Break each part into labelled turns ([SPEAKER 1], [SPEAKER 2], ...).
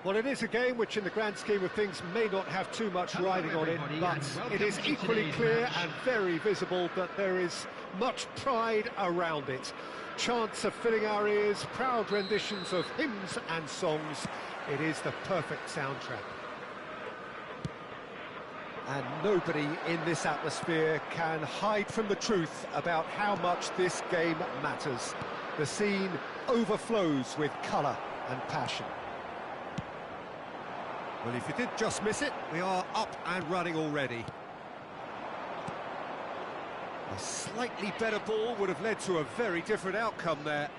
[SPEAKER 1] Well, it is a game which, in the grand scheme of things, may not have too much riding on it, but it is equally clear and very visible that there is much pride around it. Chants are filling our ears, proud renditions of hymns and songs. It is the perfect soundtrack. And nobody in this atmosphere can hide from the truth about how much this game matters. The scene overflows with colour and passion. Well, if you did just miss it, we are up and running already. A slightly better ball would have led to a very different outcome there.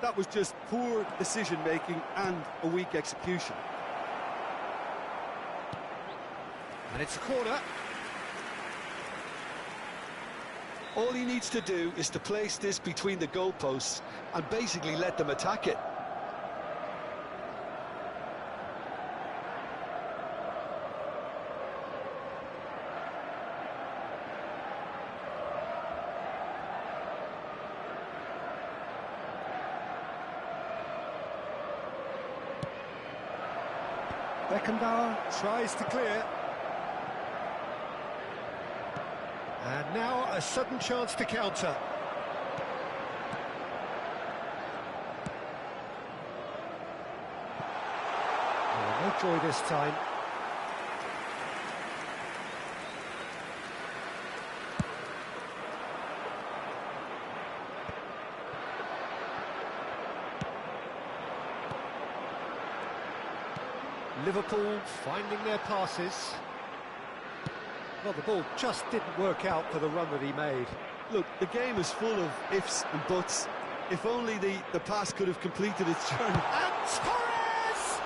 [SPEAKER 2] That was just poor decision-making and a weak execution.
[SPEAKER 1] And it's a corner.
[SPEAKER 2] All he needs to do is to place this between the goalposts and basically let them attack it.
[SPEAKER 1] Beckenbauer tries to clear. And now a sudden chance to counter. Oh, no joy this time. Liverpool finding their passes. Well, the ball just didn't work out for the run that he made.
[SPEAKER 2] Look, the game is full of ifs and buts. If only the pass could have completed its journey.
[SPEAKER 1] And Torres!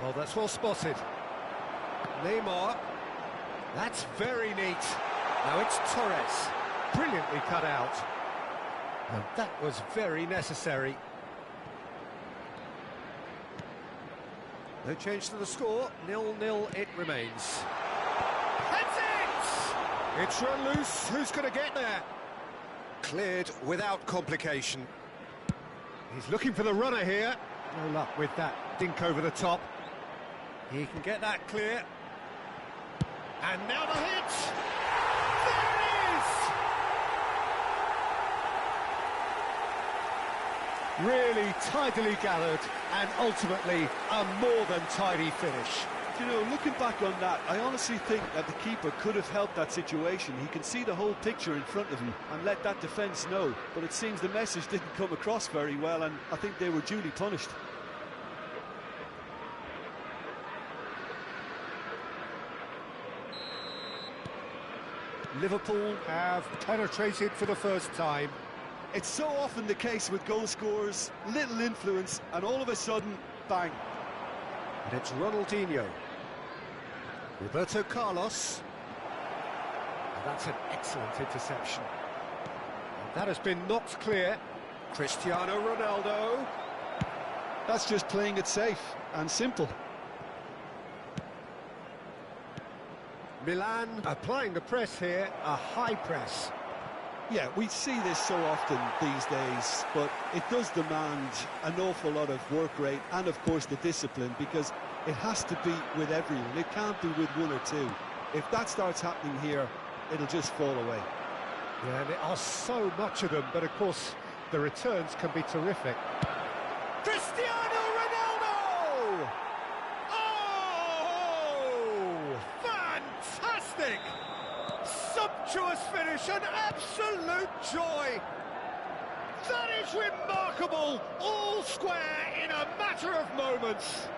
[SPEAKER 1] Oh, that's well spotted. Neymar. That's very neat. Now it's Torres. Brilliantly cut out. And that was very necessary. No change to the score, 0-0 it remains. That's it! It's run loose, who's going to get there? Cleared without complication. He's looking for the runner here. No luck with that dink over the top. He can get that clear. And now the hit! There it is! Really tidily gathered, and ultimately a more than tidy finish.
[SPEAKER 2] You know, looking back on that, I honestly think that the keeper could have helped that situation. He can see the whole picture in front of him and let that defence know. But it seems the message didn't come across very well, and I think they were duly punished.
[SPEAKER 1] Liverpool have penetrated for the first time.
[SPEAKER 2] It's so often the case with goal scorers, little influence, and all of a sudden, bang.
[SPEAKER 1] And it's Ronaldinho. Roberto Carlos. And that's an excellent interception. And that has been knocked clear. Cristiano Ronaldo.
[SPEAKER 2] That's just playing it safe and simple.
[SPEAKER 1] Milan applying the press here, a high press.
[SPEAKER 2] Yeah, we see this so often these days, but it does demand an awful lot of work rate and, of course, the discipline, because it has to be with everyone. It can't be with one or two. If that starts happening here, it'll just fall away.
[SPEAKER 1] Yeah, there are so much of them, but, of course, the returns can be terrific. Cristiano Ronaldo! Oh! Fantastic! Sumptuous finish, an absolute joy! That is remarkable, all square in a matter of moments.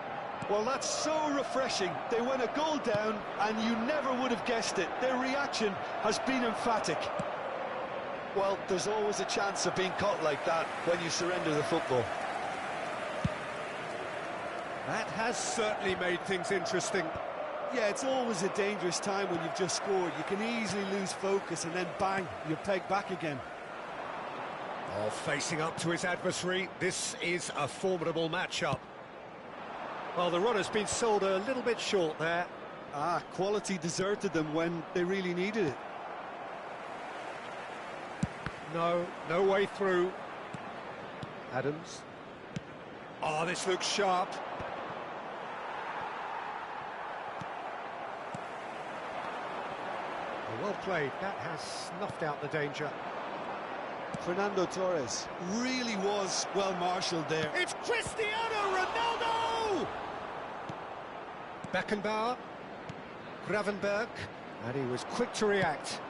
[SPEAKER 2] Well, that's so refreshing. They went a goal down, and you never would have guessed it. Their reaction has been emphatic. Well, there's always a chance of being caught like that when you surrender the football.
[SPEAKER 1] That has certainly made things interesting.
[SPEAKER 2] Yeah, it's always a dangerous time when you've just scored. You can easily lose focus and then bang, you're pegged back again.
[SPEAKER 1] Oh, facing up to his adversary, this is a formidable matchup. Well, the run has been sold a little bit short there.
[SPEAKER 2] Quality deserted them when they really needed it.
[SPEAKER 1] No way through. Adams. Oh, this looks sharp. Well played. That has snuffed out the danger.
[SPEAKER 2] Fernando Torres really was well marshalled there.
[SPEAKER 1] It's Cristiano Ronaldo! Beckenbauer. Gravenberg. And he was quick to react.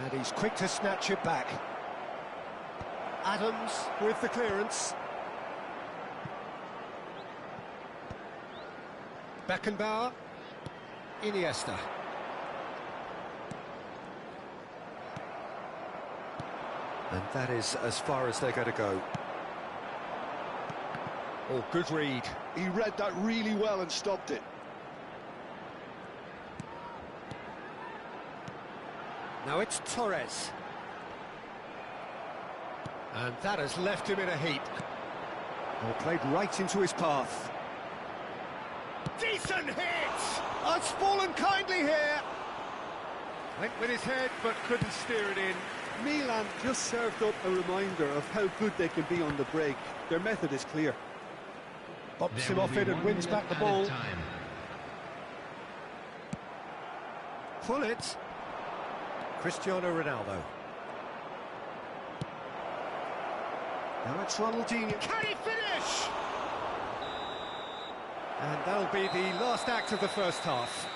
[SPEAKER 1] And he's quick to snatch it back. Adams with the clearance. Beckenbauer. Iniesta. And that is as far as they're going to go. Oh, good read.
[SPEAKER 2] He read that really well and stopped it.
[SPEAKER 1] Now it's Torres. And that has left him in a heap. Well, played right into his path. Decent hit! Oh, it's fallen kindly here. Went with his head, but couldn't steer it in.
[SPEAKER 2] Milan just served up a reminder of how good they can be on the break. Their method is clear.
[SPEAKER 1] Bops him off it and wins back the ball. Pull it. Cristiano Ronaldo. Now it's Ronaldinho. Can he finish? And that'll be the last act of the first half.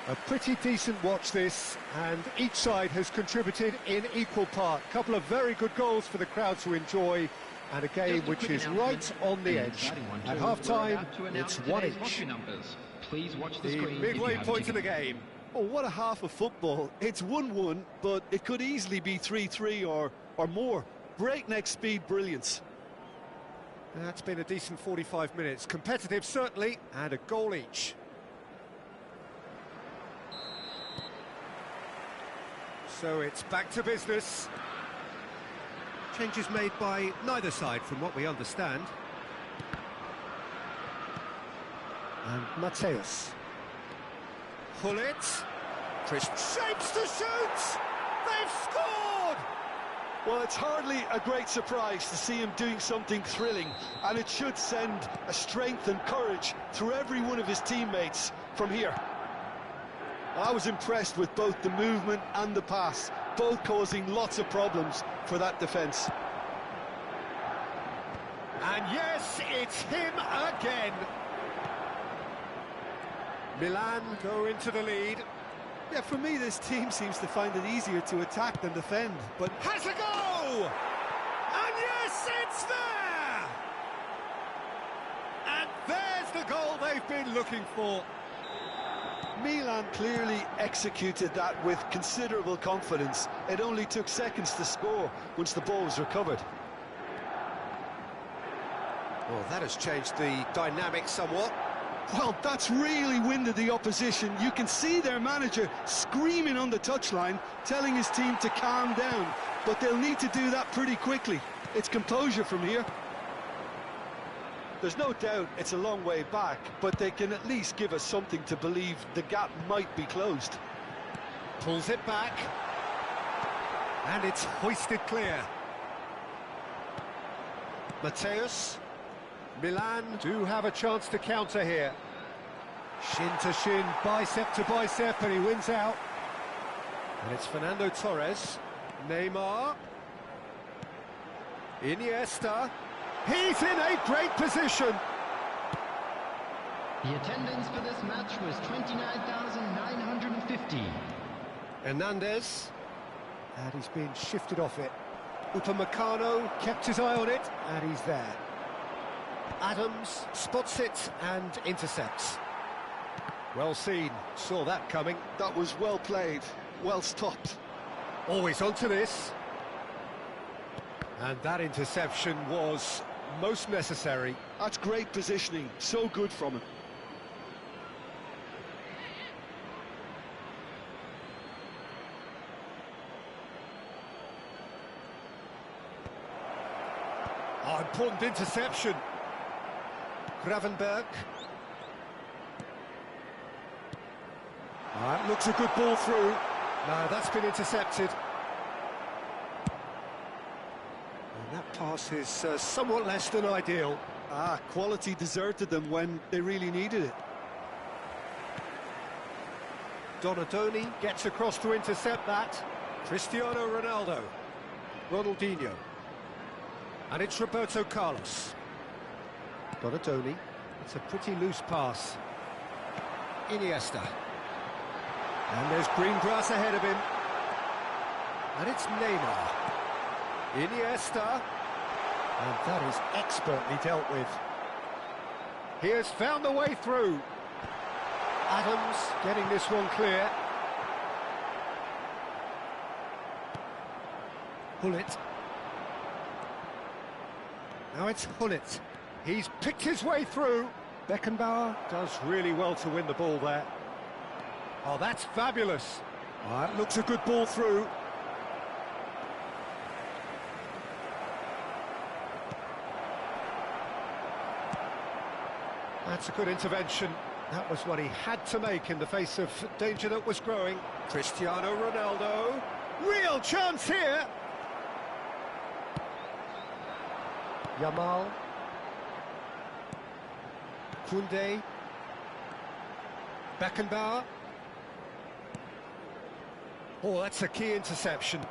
[SPEAKER 1] A pretty decent watch this, and each side has contributed in equal part. A couple of very good goals for the crowd to enjoy, and a game which is right on the edge. At half-time, it's 1 each. The midway point of the game.
[SPEAKER 2] Oh, what a half of football. It's 1-1, but it could easily be 3-3 or more. Breakneck speed brilliance.
[SPEAKER 1] That's been a decent 45 minutes. Competitive, certainly, and a goal each. So it's back to business. Changes made by neither side, from what we understand. And Mateus. Pull it. Chris shapes to shoot! They've scored!
[SPEAKER 2] Well, it's hardly a great surprise to see him doing something thrilling, and it should send a strength and courage through every one of his teammates from here. I was impressed with both the movement and the pass, both causing lots of problems for that defence.
[SPEAKER 1] And yes, it's him again. Milan go into the lead.
[SPEAKER 2] Yeah, for me, this team seems to find it easier to attack than defend, but...
[SPEAKER 1] Has a go! And yes, it's there! And there's the goal they've been looking for.
[SPEAKER 2] Milan clearly executed that with considerable confidence. It only took seconds to score once the ball was recovered.
[SPEAKER 1] Well, that has changed the dynamic somewhat.
[SPEAKER 2] Well, that's really winded the opposition. You can see their manager screaming on the touchline, telling his team to calm down. But they'll need to do that pretty quickly. It's composure from here. There's no doubt it's a long way back, but they can at least give us something to believe the gap might be closed.
[SPEAKER 1] Pulls it back. And it's hoisted clear. Mateus. Milan do have a chance to counter here. Shin to shin, bicep to bicep, and he wins out. And it's Fernando Torres. Neymar. Iniesta. He's in a great position.
[SPEAKER 3] The attendance for this match was 29,950.
[SPEAKER 1] Hernandez. And he's been shifted off it. Upamecano kept his eye on it, and he's there. Adams spots it and intercepts. Well seen, saw that coming.
[SPEAKER 2] That was well played, well stopped.
[SPEAKER 1] Always onto this. And that interception was most necessary.
[SPEAKER 2] That's great positioning, so good from him.
[SPEAKER 1] Oh, important interception. Gravenberg. That looks a good ball through. No, that's been intercepted. And that pass is somewhat less than ideal.
[SPEAKER 2] Quality deserted them when they really needed it.
[SPEAKER 1] Donadoni gets across to intercept that. Cristiano Ronaldo. Ronaldinho. And it's Roberto Carlos. Donadoni. It's a pretty loose pass. Iniesta. And there's green grass ahead of him. And it's Neymar. Iniesta. And that is expertly dealt with. He has found the way through. Adams getting this one clear. Hullet. Now it's Hullet. He's picked his way through. Beckenbauer does really well to win the ball there. Oh, that's fabulous. Oh, that looks a good ball through. That's a good intervention. That was what he had to make in the face of danger that was growing. Cristiano Ronaldo. Real chance here. Yamal. Koundé. Beckenbauer. Oh, that's a key interception.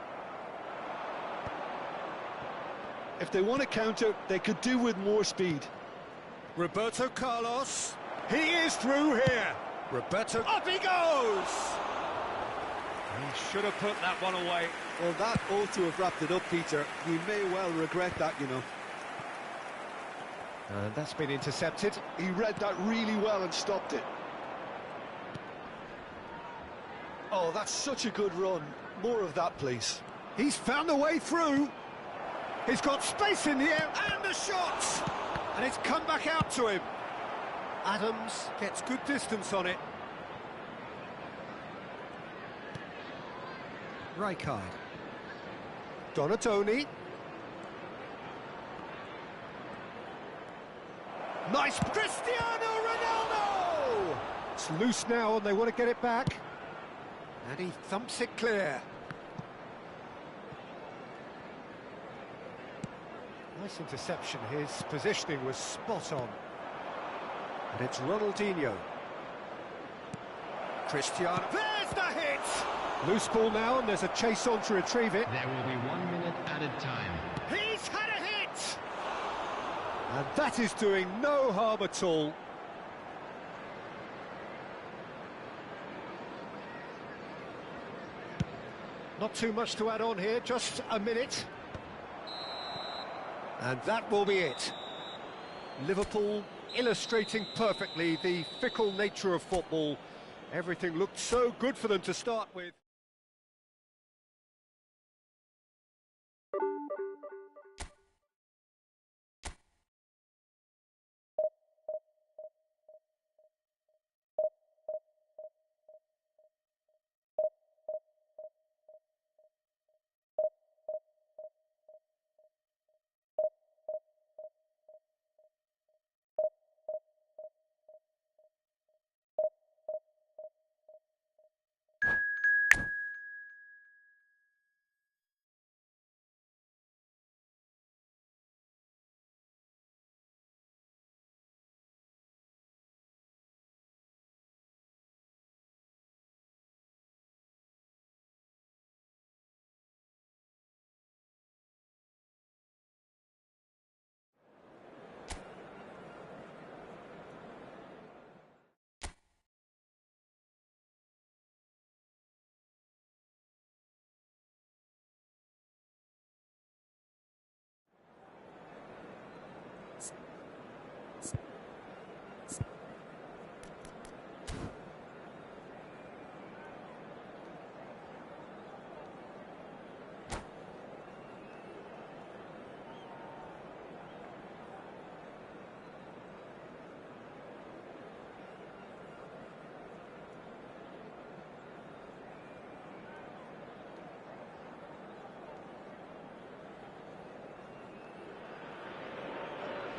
[SPEAKER 2] If they want to counter, they could do with more speed.
[SPEAKER 1] Roberto Carlos. He is through here. Roberto, up he goes! He should have put that one away.
[SPEAKER 2] Well, that ought to have wrapped it up, Peter. He may well regret that, you know.
[SPEAKER 1] And that's been intercepted.
[SPEAKER 2] He read that really well and stopped it. Oh, that's such a good run. More of that, please.
[SPEAKER 1] He's found a way through. He's got space in the air, and the shots! And it's come back out to him. Adams gets good distance on it. Rijkaard. Donadoni. Nice! Cristiano Ronaldo! It's loose now and they want to get it back. And he thumps it clear. Nice interception. His positioning was spot on. And it's Ronaldinho. Cristiano. There's the hit! Loose ball now, and there's a chase on to retrieve it.
[SPEAKER 3] There will be 1 minute added time.
[SPEAKER 1] He's had a hit! And that is doing no harm at all. Not too much to add on here, just a minute. And that will be it. Liverpool illustrating perfectly the fickle nature of football. Everything looked so good for them to start with.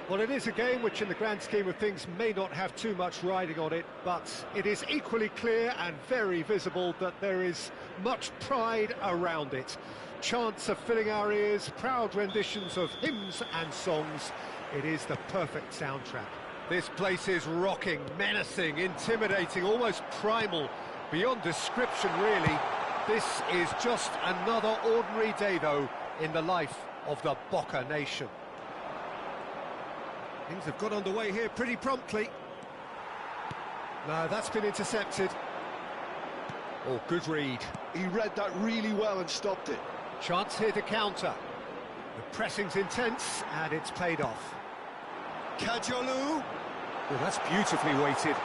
[SPEAKER 1] Well, it is a game which in the grand scheme of things may not have too much riding on it, but it is equally clear and very visible that there is much pride around it. chants are filling our ears, proud renditions of hymns and songs. It is the perfect soundtrack. This place is rocking, menacing, intimidating, almost primal, beyond description really. This is just another ordinary day though in the life of the Boca nation. Things have got underway here pretty promptly. No, that's been intercepted. Oh, good read.
[SPEAKER 2] He read that really well and stopped it.
[SPEAKER 1] Chance here to counter. The pressing's intense and it's paid off.
[SPEAKER 2] Kajolu.
[SPEAKER 1] Oh, that's beautifully weighted.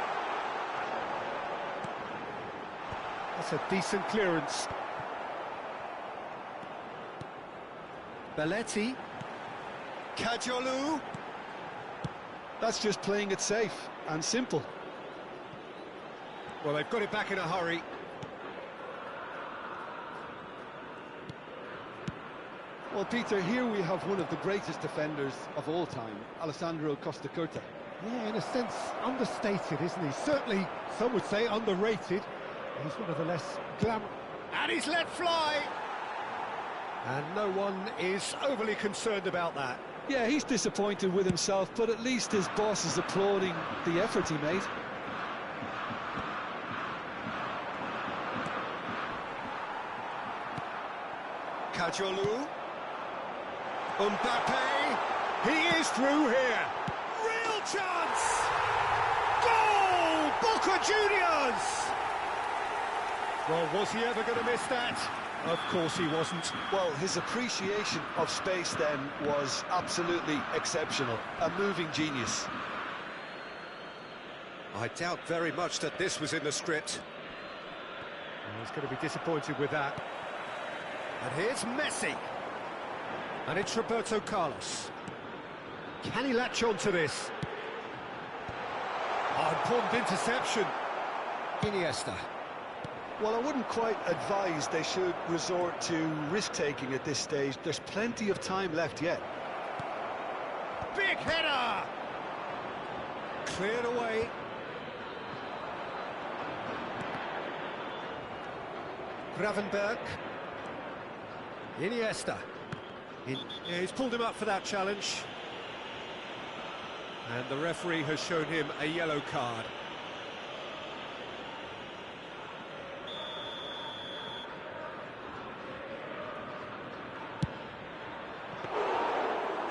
[SPEAKER 1] That's a decent clearance. Belletti.
[SPEAKER 2] Kajolu. That's just playing it safe and simple.
[SPEAKER 1] Well, they've got it back in a hurry.
[SPEAKER 2] Well, Peter, here we have one of the greatest defenders of all time, Alessandro Costa Curta.
[SPEAKER 1] Yeah, in a sense, understated, isn't he? Certainly, some would say underrated. He's one of the less glamour... And he's let fly! And no one is overly concerned about that.
[SPEAKER 2] Yeah, he's disappointed with himself, but at least his boss is applauding the effort he made.
[SPEAKER 1] Kajolu. Mbappe, he is through here. Real chance! Goal! Boca Juniors! Well, was he ever going to miss that? Of course he wasn't.
[SPEAKER 2] Well, his appreciation of space then was absolutely exceptional. A moving genius.
[SPEAKER 1] I doubt very much that this was in the script. Well, he's going to be disappointed with that. And here's Messi. And it's Roberto Carlos. Can he latch on to this? Oh, important interception. Iniesta.
[SPEAKER 2] Well, I wouldn't quite advise they should resort to risk-taking at this stage. There's plenty of time left yet.
[SPEAKER 1] Big header! Cleared away. Gravenberg. Iniesta. Yeah, he's pulled him up for that challenge. And the referee has shown him a yellow card.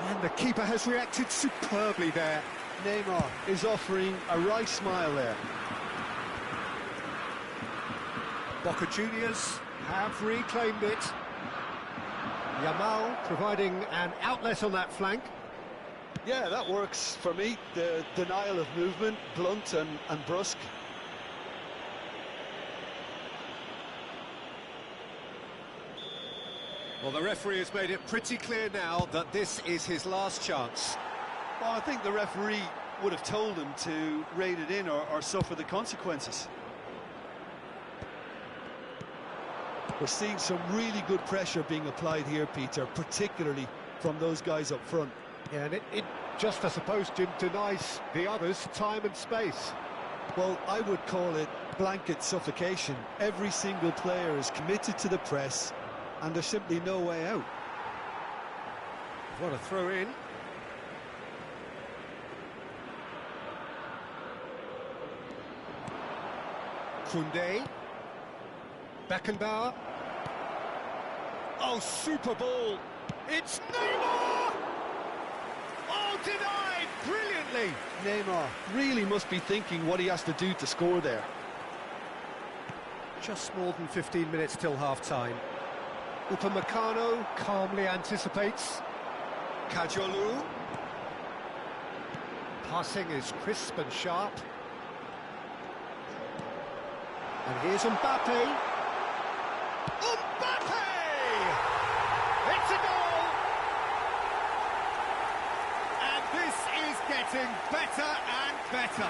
[SPEAKER 1] And the keeper has reacted superbly there.
[SPEAKER 2] Neymar is offering a right smile there.
[SPEAKER 1] Boca Juniors have reclaimed it. Yamal providing an outlet on that flank.
[SPEAKER 2] Yeah, that works for me. The denial of movement, blunt and brusque.
[SPEAKER 1] Well, the referee has made it pretty clear now that this is his last chance.
[SPEAKER 2] Well, I think the referee would have told him to rein it in or suffer the consequences. We're seeing some really good pressure being applied here, Peter, particularly from those guys up front.
[SPEAKER 1] Yeah, and it just, I suppose, Jim, denies the others time and space.
[SPEAKER 2] Well, I would call it blanket suffocation. Every single player is committed to the press, and there's simply no way out.
[SPEAKER 1] What a throw in. Koundé. Beckenbauer. Oh, super ball. It's Neymar! Oh, denied brilliantly.
[SPEAKER 2] Neymar really must be thinking what he has to do to score there.
[SPEAKER 1] Just more than 15 minutes till half-time. Upamecano calmly anticipates. Kajolu. Passing is crisp and sharp. And here's Mbappe. Mbappe! It's a goal! And this is getting better and better.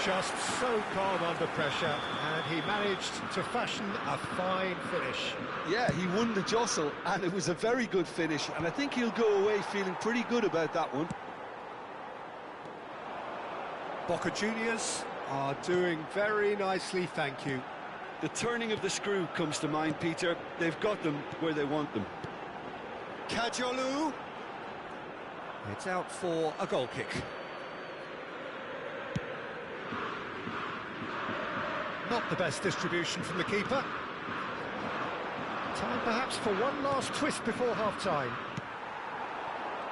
[SPEAKER 1] Just so calm under pressure, and he managed to fashion a fine finish.
[SPEAKER 2] Yeah, he won the jostle, and it was a very good finish, and I think he'll go away feeling pretty good about that one.
[SPEAKER 1] Boca Juniors are doing very nicely, thank you.
[SPEAKER 2] The turning of the screw comes to mind, Peter. They've got them where they want them.
[SPEAKER 1] Kajolu. It's out for a goal kick. Not the best distribution from the keeper. Time perhaps for one last twist before half-time.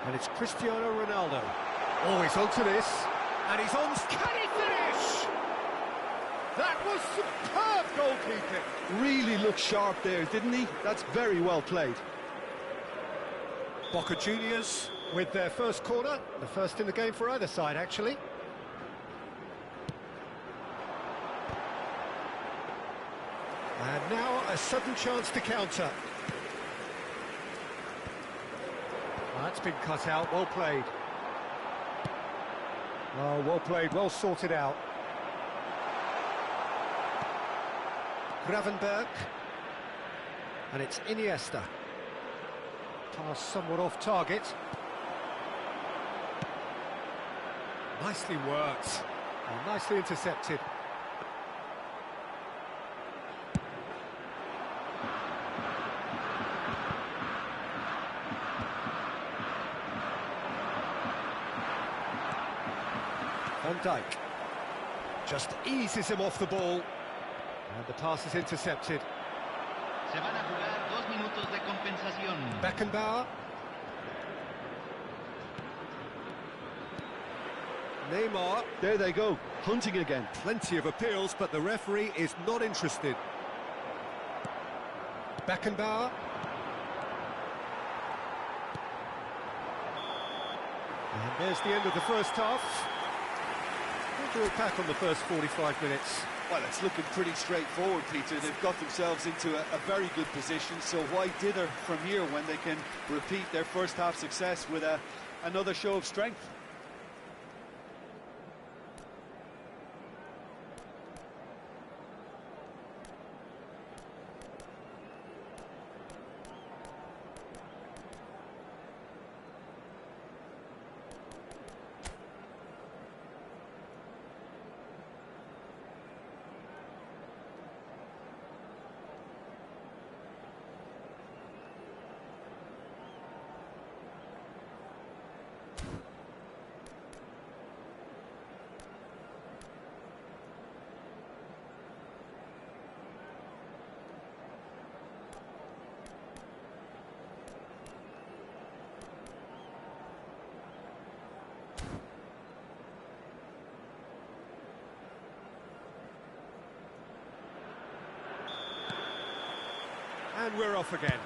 [SPEAKER 1] And it's Cristiano Ronaldo. Oh, he's onto this. And he's on... Can he finish? That was superb goalkeeping.
[SPEAKER 2] Really looked sharp there, didn't he? That's very well played.
[SPEAKER 1] Boca Juniors with their first corner. The first in the game for either side, actually. And now a sudden chance to counter. That's been cut out, well played. Oh, well played, well sorted out. Gravenberg. And it's Iniesta. Pass somewhat off target. Nicely worked. And nicely intercepted. Van Dijk just eases him off the ball, and the pass is intercepted.
[SPEAKER 3] Se van a jugar 2 minutos de compensación.
[SPEAKER 1] Beckenbauer. Neymar.
[SPEAKER 2] There they go, hunting again.
[SPEAKER 1] Plenty of appeals, but the referee is not interested. Beckenbauer. And there's the end of the first half. We'll draw back on the first 45 minutes.
[SPEAKER 2] Well, it's looking pretty straightforward, Peter. They've got themselves into a very good position, so why dither from here when they can repeat their first half success with another show of strength?
[SPEAKER 1] And we're off again.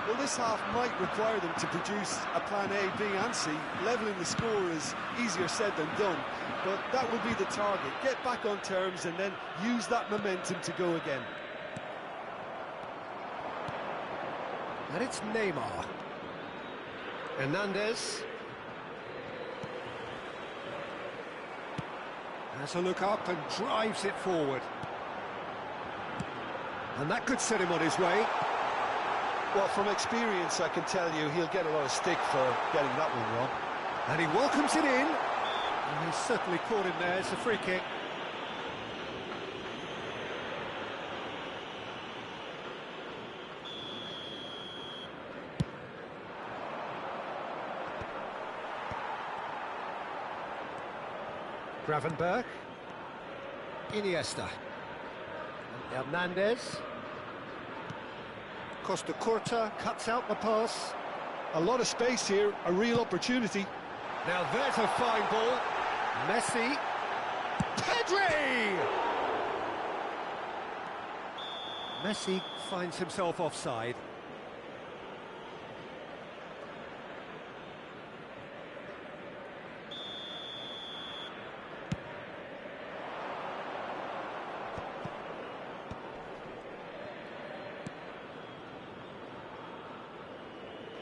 [SPEAKER 2] Well, this half might require them to produce a plan A, B and C. Levelling the score is easier said than done, but that will be the target. Get back on terms and then use that momentum to go again.
[SPEAKER 1] And it's Neymar. Hernandez. Has a look up and drives it forward. And that could set him on his way.
[SPEAKER 2] Well, from experience, I can tell you he'll get a lot of stick for getting that one wrong.
[SPEAKER 1] And he welcomes it in. And he's certainly caught him there. It's a free kick. Gravenberg. Iniesta. And Hernandez. Costa Curta cuts out the pass.
[SPEAKER 2] A lot of space here, a real opportunity.
[SPEAKER 1] Now there's a fine ball. Messi. Pedri! Messi finds himself offside.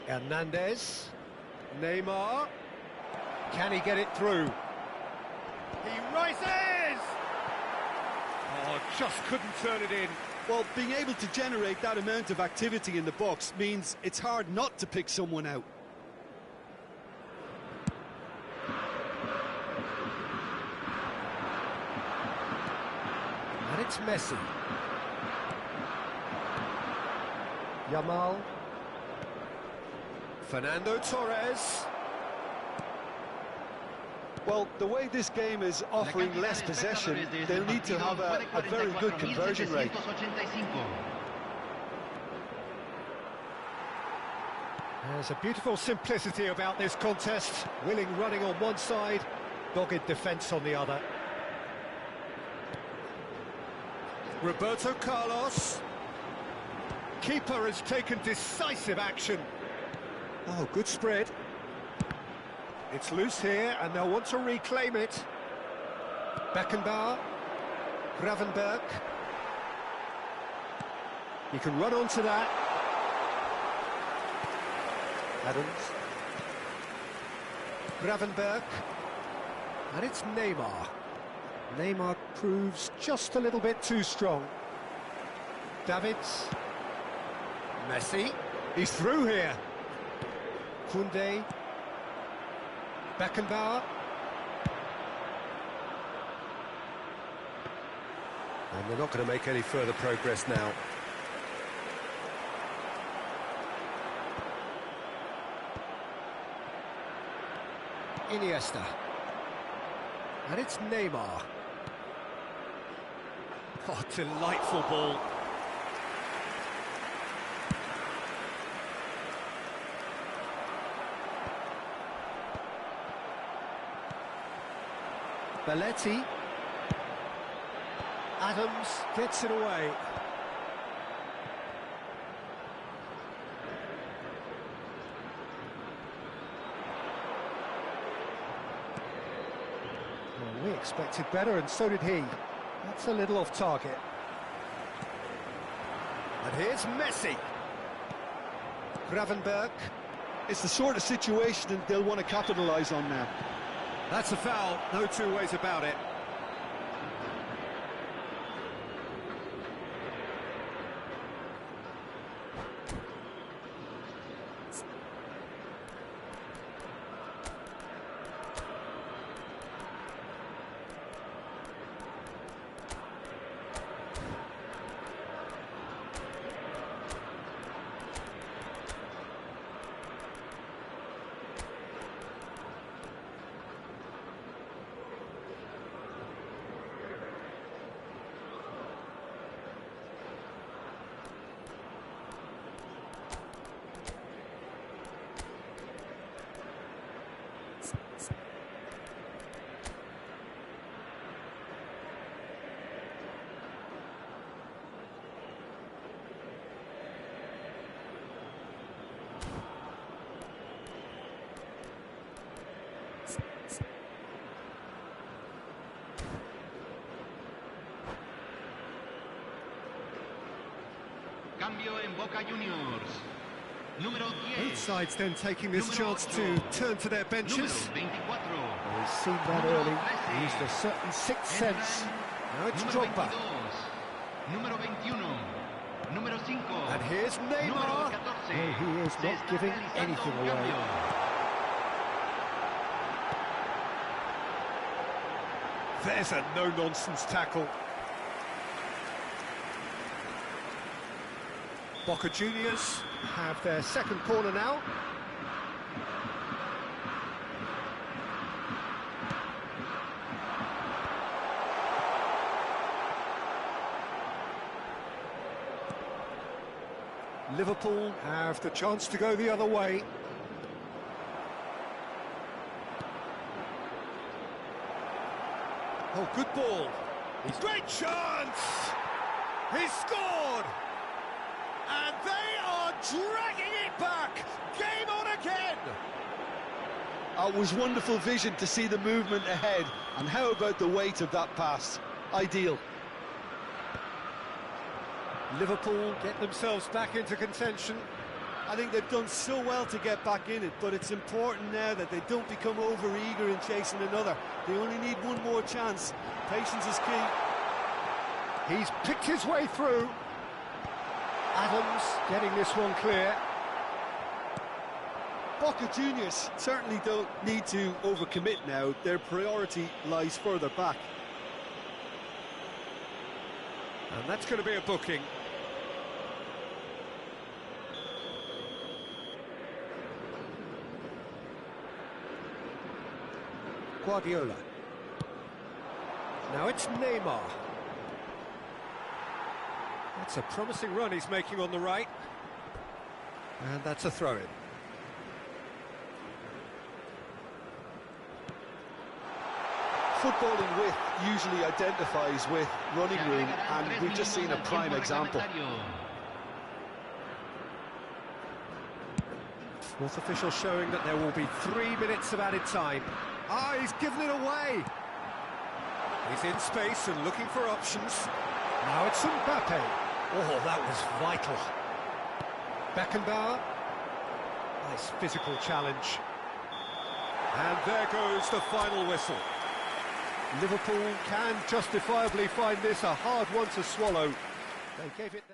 [SPEAKER 1] Hernandez, Neymar, can he get it through? He rises! Oh, just couldn't turn it in.
[SPEAKER 2] Well, being able to generate that amount of activity in the box means it's hard not to pick someone out.
[SPEAKER 1] it's Messi. Yamal. Fernando Torres.
[SPEAKER 2] Well, the way this game is offering less possession, they'll need to have a very good conversion rate.
[SPEAKER 1] There's a beautiful simplicity about this contest. Willing running on one side, dogged defence on the other. Roberto Carlos. Keeper has taken decisive action. Oh, good spread. It's loose here, and they'll want to reclaim it. Beckenbauer. Gravenberg. He can run onto that. Adams. Gravenberg. And it's Neymar. Neymar proves just a little bit too strong. Davids. Messi. He's through here. Koundé. Beckenbauer. And they're not going to make any further progress now. Iniesta. And it's Neymar. Oh, delightful ball. Belletti. Adams gets it away. Well, we expected better, and so did he. That's a little off target. And here's Messi. Gravenberg.
[SPEAKER 2] It's the sort of situation that they'll want to capitalise on now.
[SPEAKER 1] That's a foul, no two ways about it.
[SPEAKER 3] Cambio en Boca Juniors. Número 10.
[SPEAKER 1] Both sides then taking this chance to turn to their benches.
[SPEAKER 3] Número 24.
[SPEAKER 1] We've seen that early. He used a certain sixth sense. Now it's Drogba.
[SPEAKER 3] Número 21. Número 5.
[SPEAKER 1] And here's Neymar. Oh, he is not giving anything away. There's a no-nonsense tackle. Boca Juniors have their second corner now. Liverpool have the chance to go the other way. Oh, good ball. He's great chance! He's scored! And they are dragging it back! Game on again!
[SPEAKER 2] It was wonderful vision to see the movement ahead. And how about the weight of that pass? Ideal.
[SPEAKER 1] Liverpool get themselves back into contention.
[SPEAKER 2] I think they've done so well to get back in it, but it's important now that they don't become over-eager in chasing another. They only need one more chance. Patience is key.
[SPEAKER 1] He's picked his way through. Adams getting this one clear.
[SPEAKER 2] Boca Juniors certainly don't need to overcommit now. Their priority lies further back.
[SPEAKER 1] And that's going to be a booking. Guardiola. Now it's Neymar. That's a promising run he's making on the right. And that's a throw-in.
[SPEAKER 2] Footballing width usually identifies with running room, and we've just seen a prime example.
[SPEAKER 1] Fourth official showing that there will be 3 minutes of added time. Ah, he's given it away. He's in space and looking for options. Now it's Mbappe. Oh, that was vital. Beckenbauer. Nice physical challenge. And there goes the final whistle. Liverpool can justifiably find this a hard one to swallow. They gave it...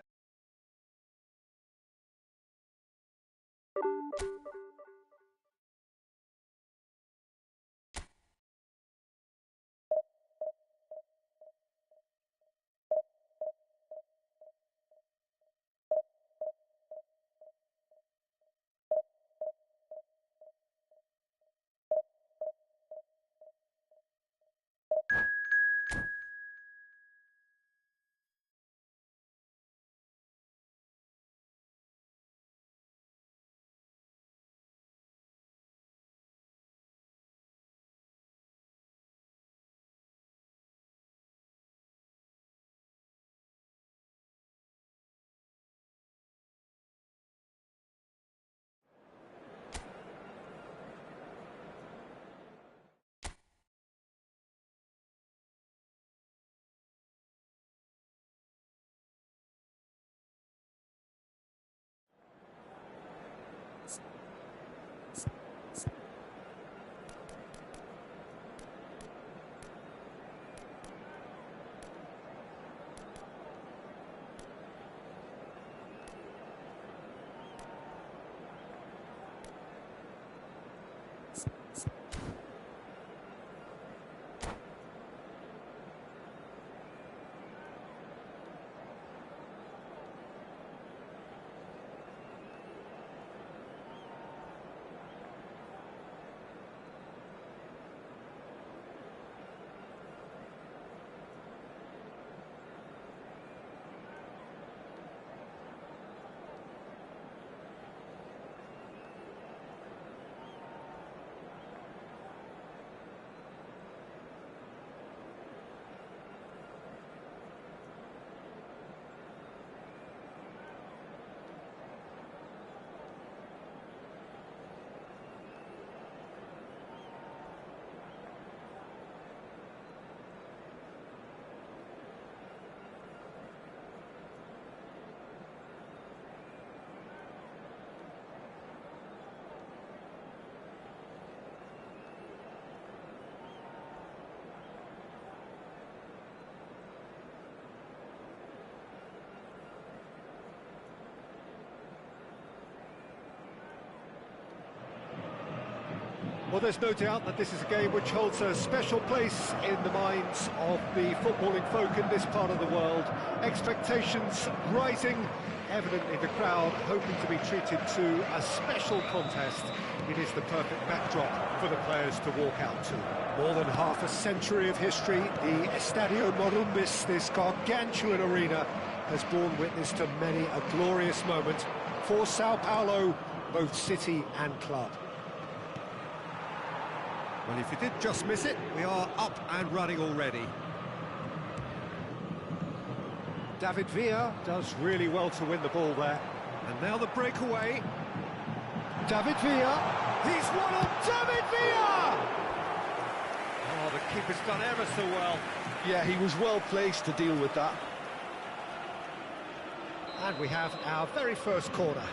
[SPEAKER 1] Well, there's no doubt that this is a game which holds a special place in the minds of the footballing folk in this part of the world. Expectations rising, evident in the crowd, hoping to be treated to a special contest. It is the perfect backdrop for the players to walk out to. More than half a century of history, the Estadio Morumbis, this gargantuan arena, has borne witness to many a glorious moment for Sao Paulo, both city and club. Well, if you did just miss it, we are up and running already. David Villa does really well to win the ball there. And now the breakaway. David Villa. He's one on David Villa! Oh, the keeper's done ever so well.
[SPEAKER 2] Yeah, he was well placed to deal with that.
[SPEAKER 1] And we have our very first corner.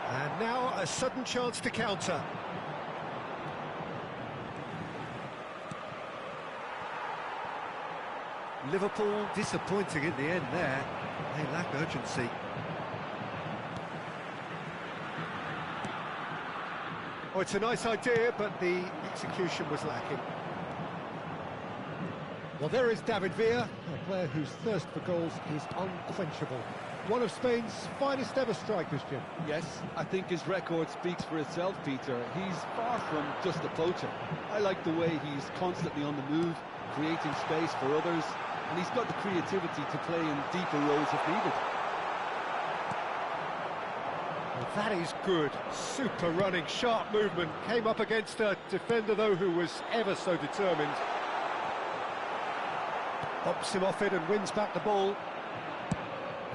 [SPEAKER 1] And now a sudden chance to counter. Liverpool disappointing in the end there. They lack urgency. Oh, it's a nice idea, but the execution was lacking.
[SPEAKER 4] Well, there is David Villa, a player whose thirst for goals is unquenchable. One of Spain's finest ever strikers, Jim.
[SPEAKER 2] Yes, I think his record speaks for itself, Peter. He's far from just a poacher. I like the way he's constantly on the move, creating space for others, and he's got the creativity to play in deeper roles if needed.
[SPEAKER 1] Well, that is good. Super running, sharp movement. Came up against a defender, though, who was ever so determined. Pops him off it and wins back the ball.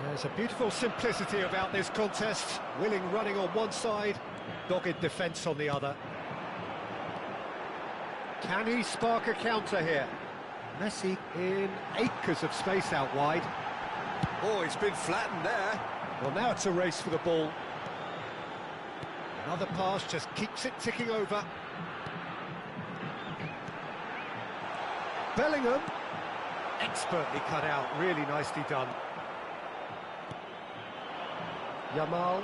[SPEAKER 1] There's a beautiful simplicity about this contest. Willing running on one side, dogged defence on the other. Can he spark a counter here? Messi in acres of space out wide. Oh, it's been flattened there. Well, now it's a race for the ball. Another pass just keeps it ticking over. Bellingham. Expertly cut out, really nicely done. Yamal.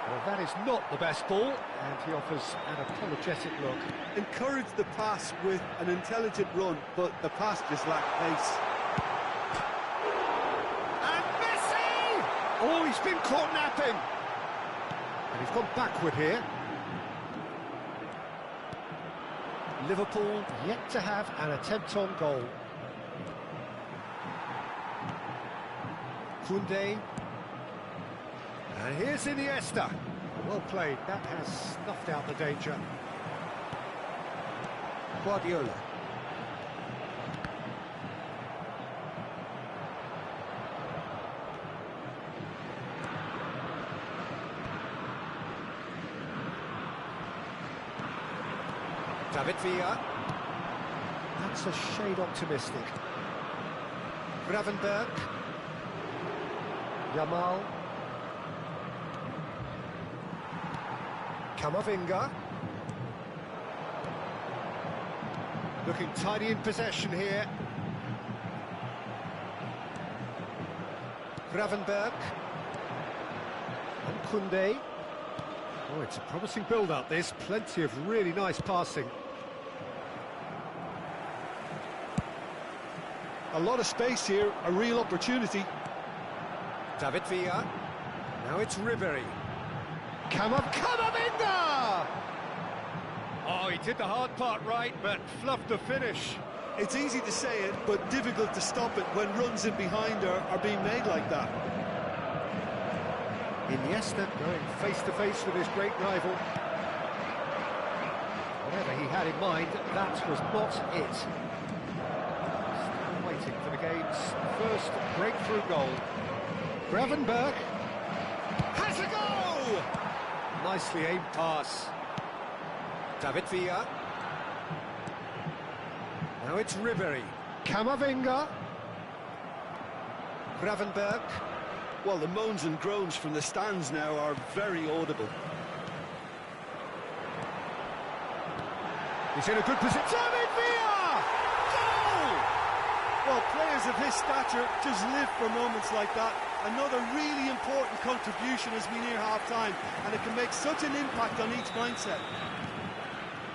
[SPEAKER 1] Well, that is not the best ball, and he offers an apologetic look.
[SPEAKER 2] Encourage the pass with an intelligent run, but the pass just lacked pace.
[SPEAKER 1] And Messi! Oh, he's been caught napping. And he's gone backward here. Liverpool yet to have an attempt on goal. Koundé. And here's Iniesta. Well played, that has snuffed out the danger. Guardiola. David Villa. That's a shade optimistic. Gravenberg. Yamal. Camavinga. Looking tidy in possession here. Gravenberg. And Koundé. Oh, it's a promising build-up, this. Plenty of really nice passing.
[SPEAKER 2] A lot of space here, a real opportunity.
[SPEAKER 1] David Villa. Now it's Ribery. Camavinga! Oh, he did the hard part right, but fluffed the finish.
[SPEAKER 2] It's easy to say it, but difficult to stop it when runs in behind are being made like that.
[SPEAKER 1] Iniesta going face-to-face with his great rival. Whatever he had in mind, that was not it. Still waiting for the game's first breakthrough goal. Gravenberg has a go! Nicely aimed pass. David Villa. Now it's Ribery. Camavinga. Gravenberg.
[SPEAKER 2] Well, the moans and groans from the stands now are very audible.
[SPEAKER 1] He's in a good position. David Villa! Goal!
[SPEAKER 2] Well, players of his stature just live for moments like that. Another really important contribution as we near half-time, and it can make such an impact on each mindset.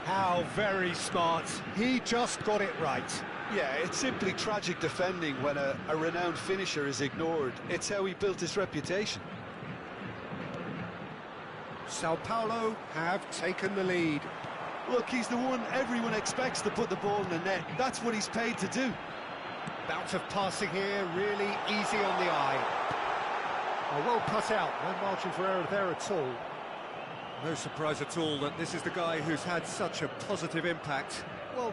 [SPEAKER 1] How very smart. He just got it right.
[SPEAKER 2] Yeah, it's simply tragic defending when a renowned finisher is ignored. It's how he built his reputation.
[SPEAKER 1] Sao Paulo have taken the lead.
[SPEAKER 2] Look, he's the one everyone expects to put the ball in the net. That's what he's paid to do.
[SPEAKER 1] Bounce of passing here, really easy on the eye. Oh, well cut out, no margin for error there at all. No surprise at all that this is the guy who's had such a positive impact. Well,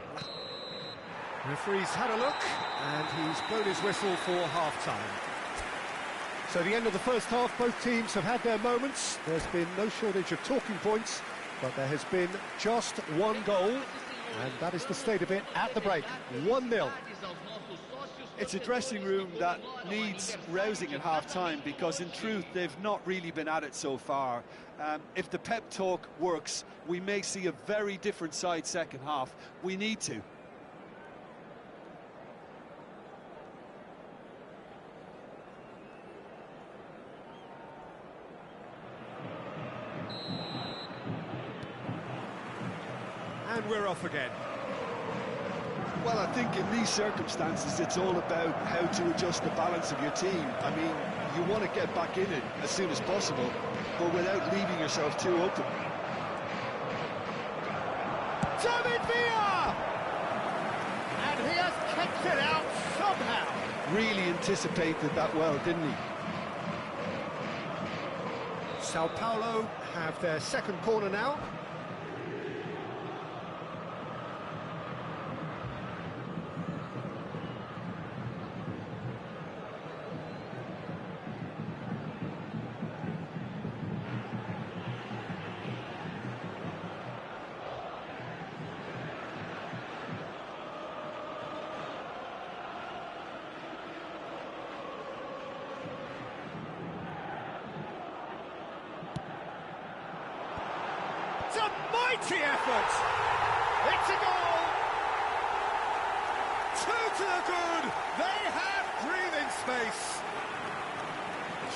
[SPEAKER 1] referee's had a look, and he's blown his whistle for half-time. So the end of the first half, both teams have had their moments. There's been no shortage of talking points, but there has been just one goal, and that is the state of it at the break, 1-0.
[SPEAKER 2] It's a dressing room that needs rousing at half-time because, in truth, they've not really been at it so far. If the pep talk works, we may see a very different side second half. We need to.
[SPEAKER 1] And we're off again.
[SPEAKER 2] Well, I think in these circumstances, it's all about how to adjust the balance of your team. I mean, you want to get back in it as soon as possible, but without leaving yourself too open.
[SPEAKER 4] David Villa! And he has kicked it out somehow.
[SPEAKER 2] Really anticipated that well, didn't he?
[SPEAKER 4] Sao Paulo have their second corner now. It's a mighty effort! It's a goal! 2 to the good! They have breathing space!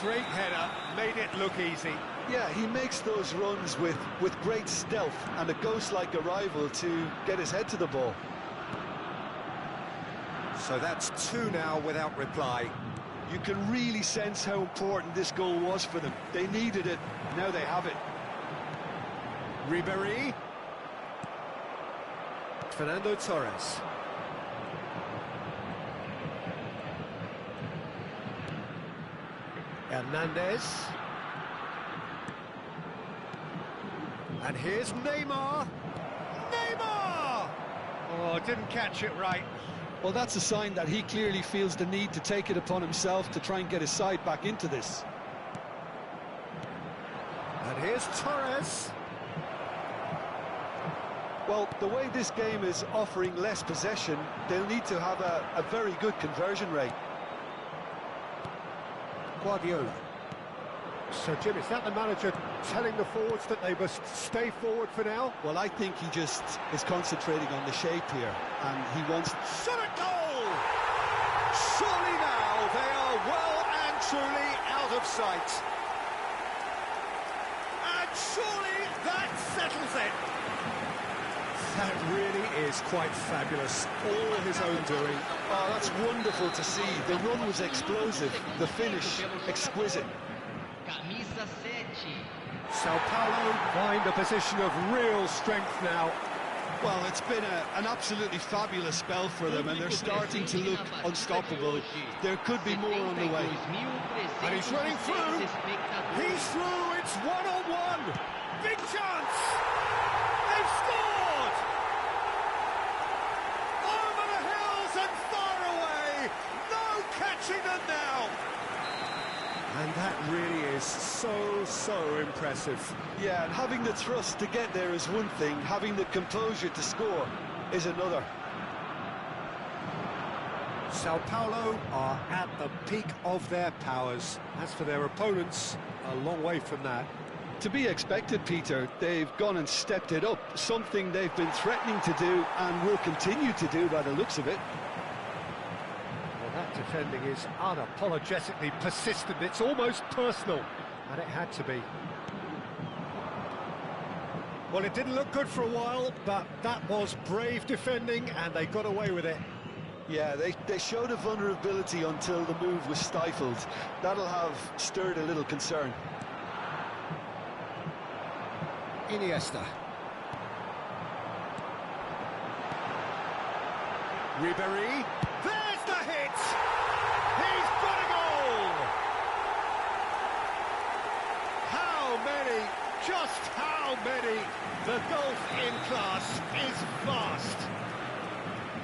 [SPEAKER 4] Great header, made it look easy.
[SPEAKER 2] Yeah, he makes those runs with great stealth and a ghost-like arrival to get his head to the ball.
[SPEAKER 1] So that's 2 now without reply.
[SPEAKER 2] You can really sense how important this goal was for them. They needed it, now they have it.
[SPEAKER 1] Ribéry. Fernando Torres.
[SPEAKER 4] Hernandez. And here's Neymar. Neymar! Oh, didn't catch it right.
[SPEAKER 2] Well, that's a sign that he clearly feels the need to take it upon himself to try and get his side back into this.
[SPEAKER 4] And here's Torres.
[SPEAKER 2] Well, the way this game is offering less possession, they'll need to have a very good conversion rate.
[SPEAKER 4] Guardiola. So, Jim, is that the manager telling the forwards that they must stay forward for now?
[SPEAKER 2] Well, I think he just is concentrating on the shape here, and he wants...
[SPEAKER 1] Shot at goal! Surely now they are well and truly out of sight. And surely that settles it.
[SPEAKER 4] That really is quite fabulous. All his own doing.
[SPEAKER 2] Oh, that's wonderful to see. The run was explosive, the finish exquisite.
[SPEAKER 3] Camisa 7.
[SPEAKER 4] Sao Paulo find a position of real strength now.
[SPEAKER 2] Well, it's been an absolutely fabulous spell for them, and they're starting to look unstoppable. There could be more on the way.
[SPEAKER 1] And he's running through. He's through. It's 1-on-1. Big chance. They've scored. Over the hills and far away. No catching them now. And that really is so impressive.
[SPEAKER 2] Yeah, and having the thrust to get there is one thing, having the composure to score is another.
[SPEAKER 4] Sao Paulo are at the peak of their powers. As for their opponents, a long way from that.
[SPEAKER 2] To be expected, Peter, they've gone and stepped it up, something they've been threatening to do and will continue to do by the looks of it.
[SPEAKER 4] Well, that defending is unapologetically persistent. It's almost personal, and it had to be. Well, it didn't look good for a while, but that was brave defending, and they got away with it.
[SPEAKER 2] Yeah, they showed a vulnerability until the move was stifled. That'll have stirred a little concern.
[SPEAKER 4] Iniesta.
[SPEAKER 1] Ribéry. There's the hit. He's got a goal. How many? Just how many? The gulf in class is vast.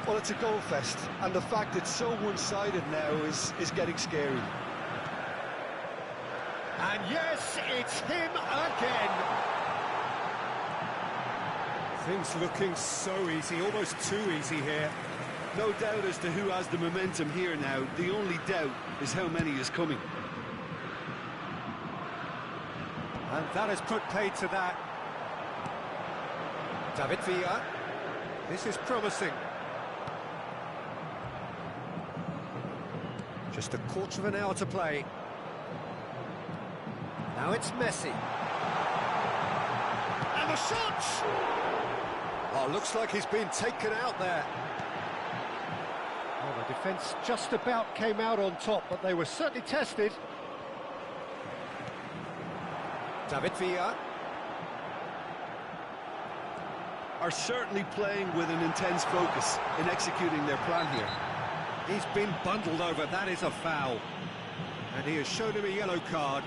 [SPEAKER 2] Well, it's a goal fest, and the fact it's so one-sided now is getting scary.
[SPEAKER 1] And yes, it's him again.
[SPEAKER 4] Things looking so easy, almost too easy here.
[SPEAKER 2] No doubt as to who has the momentum here now. The only doubt is how many is coming.
[SPEAKER 4] And that has put paid to that. David Villa. This is promising. Just a quarter of an hour to play. Now it's Messi.
[SPEAKER 1] And the shot! Oh, looks like he's been taken out there.
[SPEAKER 4] Well, the defence just about came out on top, but they were certainly tested.
[SPEAKER 1] David Villa.
[SPEAKER 2] Are certainly playing with an intense focus in executing their plan here.
[SPEAKER 1] He's been bundled over, that is a foul. And he has shown him a yellow card.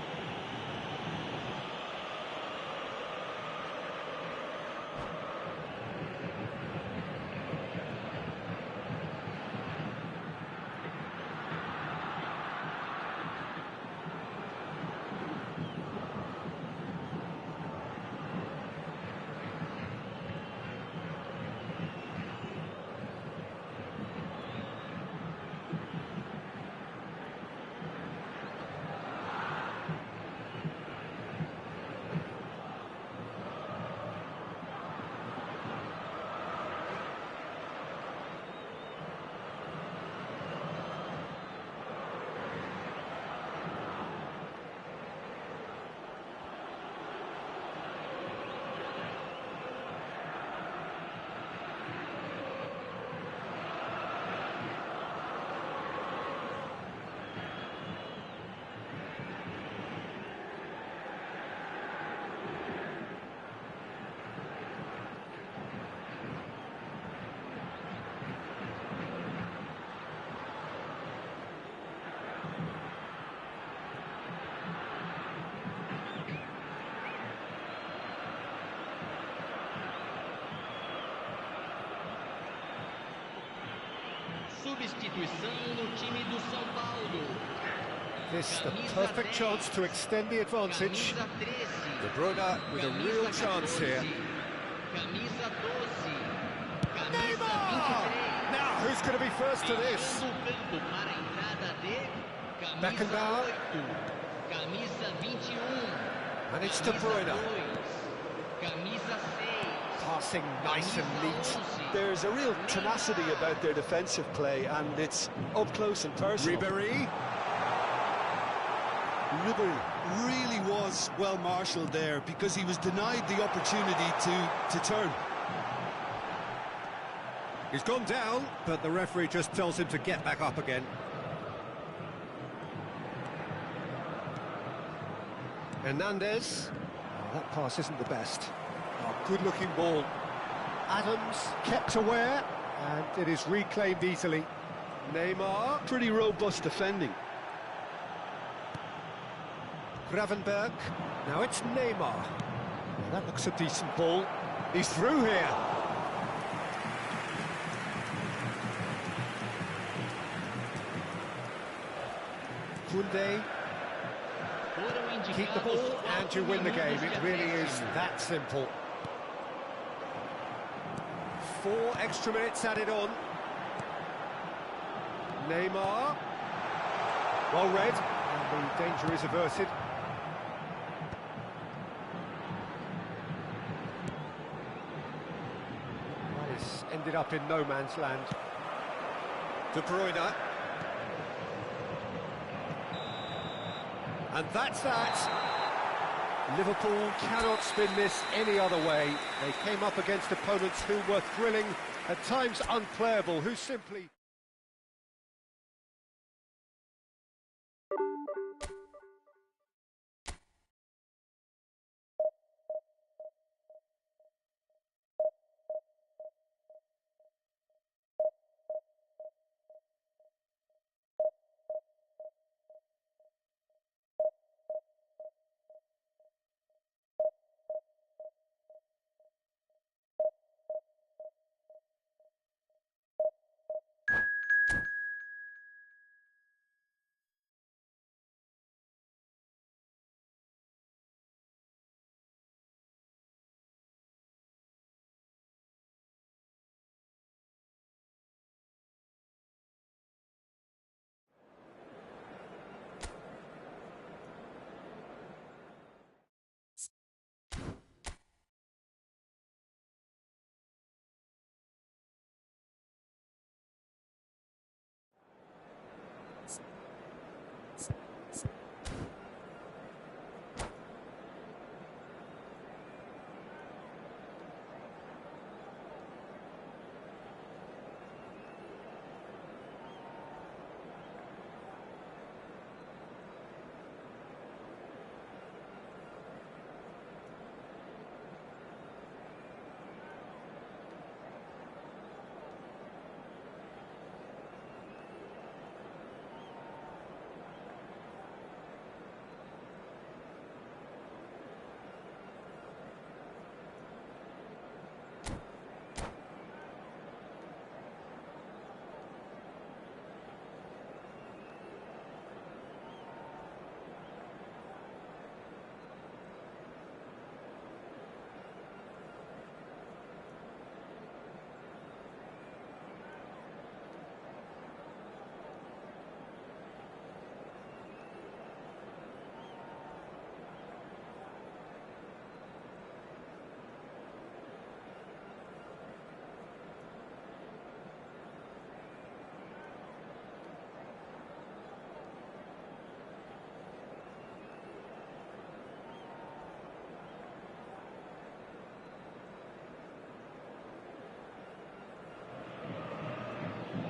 [SPEAKER 3] Substituição no time do São Paulo.
[SPEAKER 1] This the perfect chance to extend the advantage.
[SPEAKER 3] Camisa 13.
[SPEAKER 1] De Bruyne with a real chance here.
[SPEAKER 3] Camisa 12. Camisa
[SPEAKER 1] Neymar!
[SPEAKER 3] 23.
[SPEAKER 1] Now, who's going to be first to this?
[SPEAKER 3] Entrando no campo para a entrada de camisa
[SPEAKER 1] Beckenbauer.
[SPEAKER 3] 8. Camisa 21.
[SPEAKER 1] And it's De
[SPEAKER 3] Camisa
[SPEAKER 1] Bruyne.
[SPEAKER 3] 2. Camisa 6.
[SPEAKER 1] Passing nice and neat.
[SPEAKER 2] There's a real tenacity about their defensive play, and it's up close and personal.
[SPEAKER 1] Ribéry.
[SPEAKER 2] Ribéry really was well marshalled there because he was denied the opportunity to turn.
[SPEAKER 1] He's gone down, but the referee just tells him to get back up again. Hernandez.
[SPEAKER 4] Oh, that pass isn't the best.
[SPEAKER 1] Oh, good-looking ball.
[SPEAKER 4] Adams kept aware, and it is reclaimed easily.
[SPEAKER 1] Neymar.
[SPEAKER 2] Pretty robust defending.
[SPEAKER 1] Gravenberg. Now it's Neymar.
[SPEAKER 4] Well, that looks a decent ball.
[SPEAKER 1] He's through here. Koundé. Keep the ball and you win the game. It really is that simple. 4 extra minutes added on. Neymar. Well read, and the danger is averted. That has ended up in no man's land. De Bruyne. And that's that. Liverpool cannot spin this any other way. They came up against opponents who were thrilling, at times unplayable, who simply...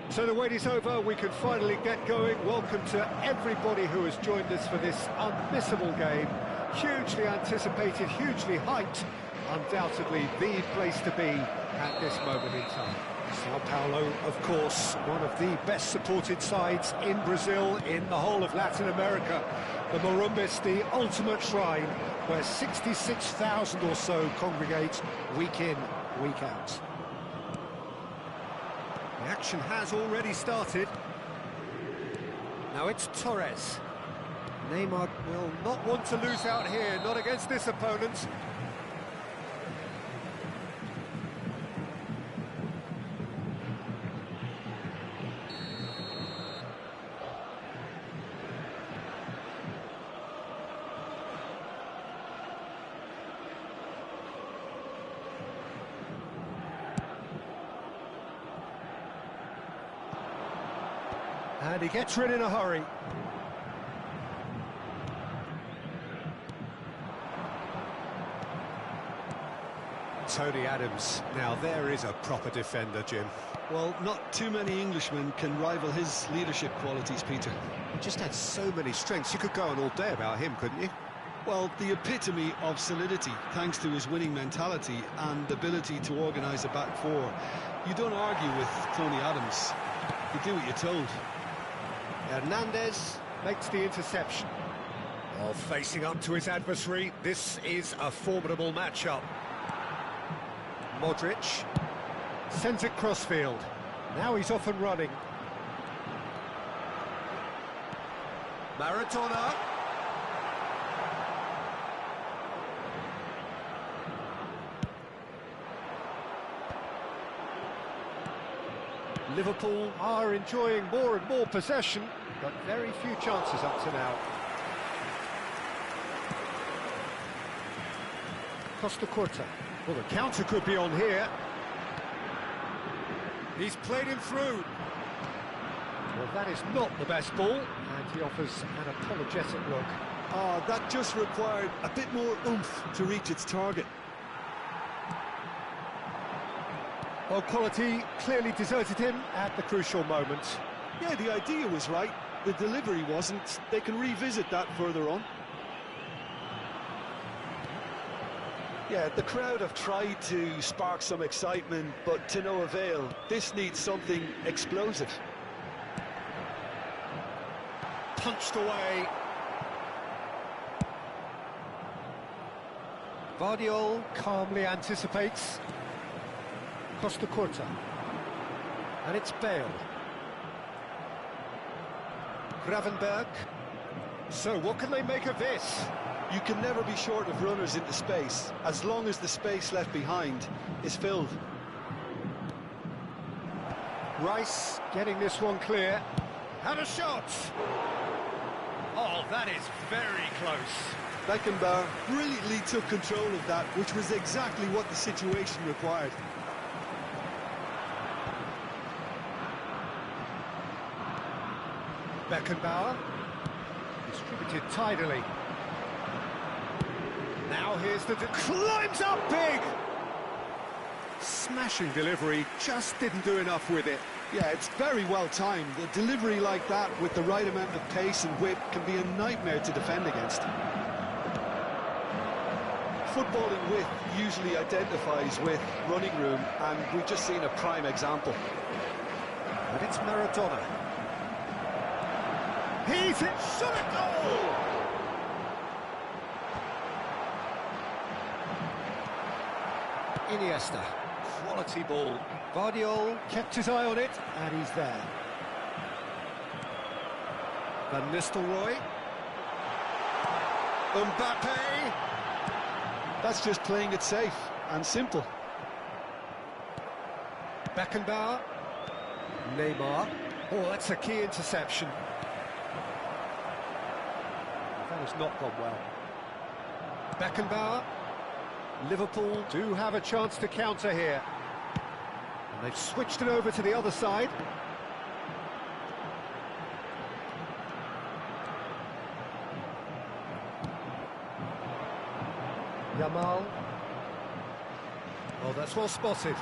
[SPEAKER 4] So the wait is over, we can finally get going. Welcome to everybody who has joined us for this unmissable game. Hugely anticipated, hugely hyped. Undoubtedly the place to be at this moment in time. Sao Paulo, of course, one of the best supported sides in Brazil, in the whole of Latin America. The Morumbis, the ultimate shrine, where 66,000 or so congregate week in, week out. The action has already started. Now it's Torres. Neymar will not want to lose out here, not against this opponent. And he gets rid in a hurry. Tony Adams. Now there is a proper defender, Jim.
[SPEAKER 2] Well, not too many Englishmen can rival his leadership qualities, Peter.
[SPEAKER 1] He just had so many strengths. You could go on all day about him, couldn't you?
[SPEAKER 2] Well, the epitome of solidity, thanks to his winning mentality and ability to organise a back four. You don't argue with Tony Adams. You do what you're told.
[SPEAKER 4] Hernandez makes the interception. While facing up to his adversary, this is a formidable matchup. Modric sends it crossfield. Now he's off and running. Maradona. Liverpool are enjoying more and more possession, but very few chances up to now. Costa Curta. Well, the counter could be on here. He's played him through. Well, that is not the best ball, and he offers an apologetic look.
[SPEAKER 2] Oh, that just required a bit more oomph to reach its target.
[SPEAKER 4] Well, quality clearly deserted him at the crucial moment.
[SPEAKER 2] Yeah, the idea was right. The delivery wasn't. They can revisit that further on. Yeah, the crowd have tried to spark some excitement, but to no avail. This needs something explosive.
[SPEAKER 4] Punched away. Vardiol calmly anticipates. Costa Curta. And it's Bale. Gravenberg. So what can they make of this?
[SPEAKER 2] You can never be short of runners into space, as long as the space left behind is filled.
[SPEAKER 4] Rice getting this one clear. And a shot! Oh, that is very close.
[SPEAKER 2] Beckenbauer brilliantly took control of that, which was exactly what the situation required.
[SPEAKER 4] Beckenbauer distributed tidily. Now here's the climbs up big. Smashing delivery, just didn't do enough with it.
[SPEAKER 2] Yeah, it's very well timed. A delivery like that with the right amount of pace and whip can be a nightmare to defend against. Footballing width usually identifies with running room, and we've just seen a prime example.
[SPEAKER 4] And it's Maradona. He's in, shot a goal! Iniesta, quality ball. Vardiol kept his eye on it, and he's there. Van Nistelrooy. Mbappe.
[SPEAKER 2] That's just playing it safe and simple.
[SPEAKER 4] Beckenbauer. Neymar. Oh, that's a key interception. That has not gone well. Beckenbauer. Liverpool do have a chance to counter here. And they've switched it over to the other side. Yamal. Oh, that's well spotted.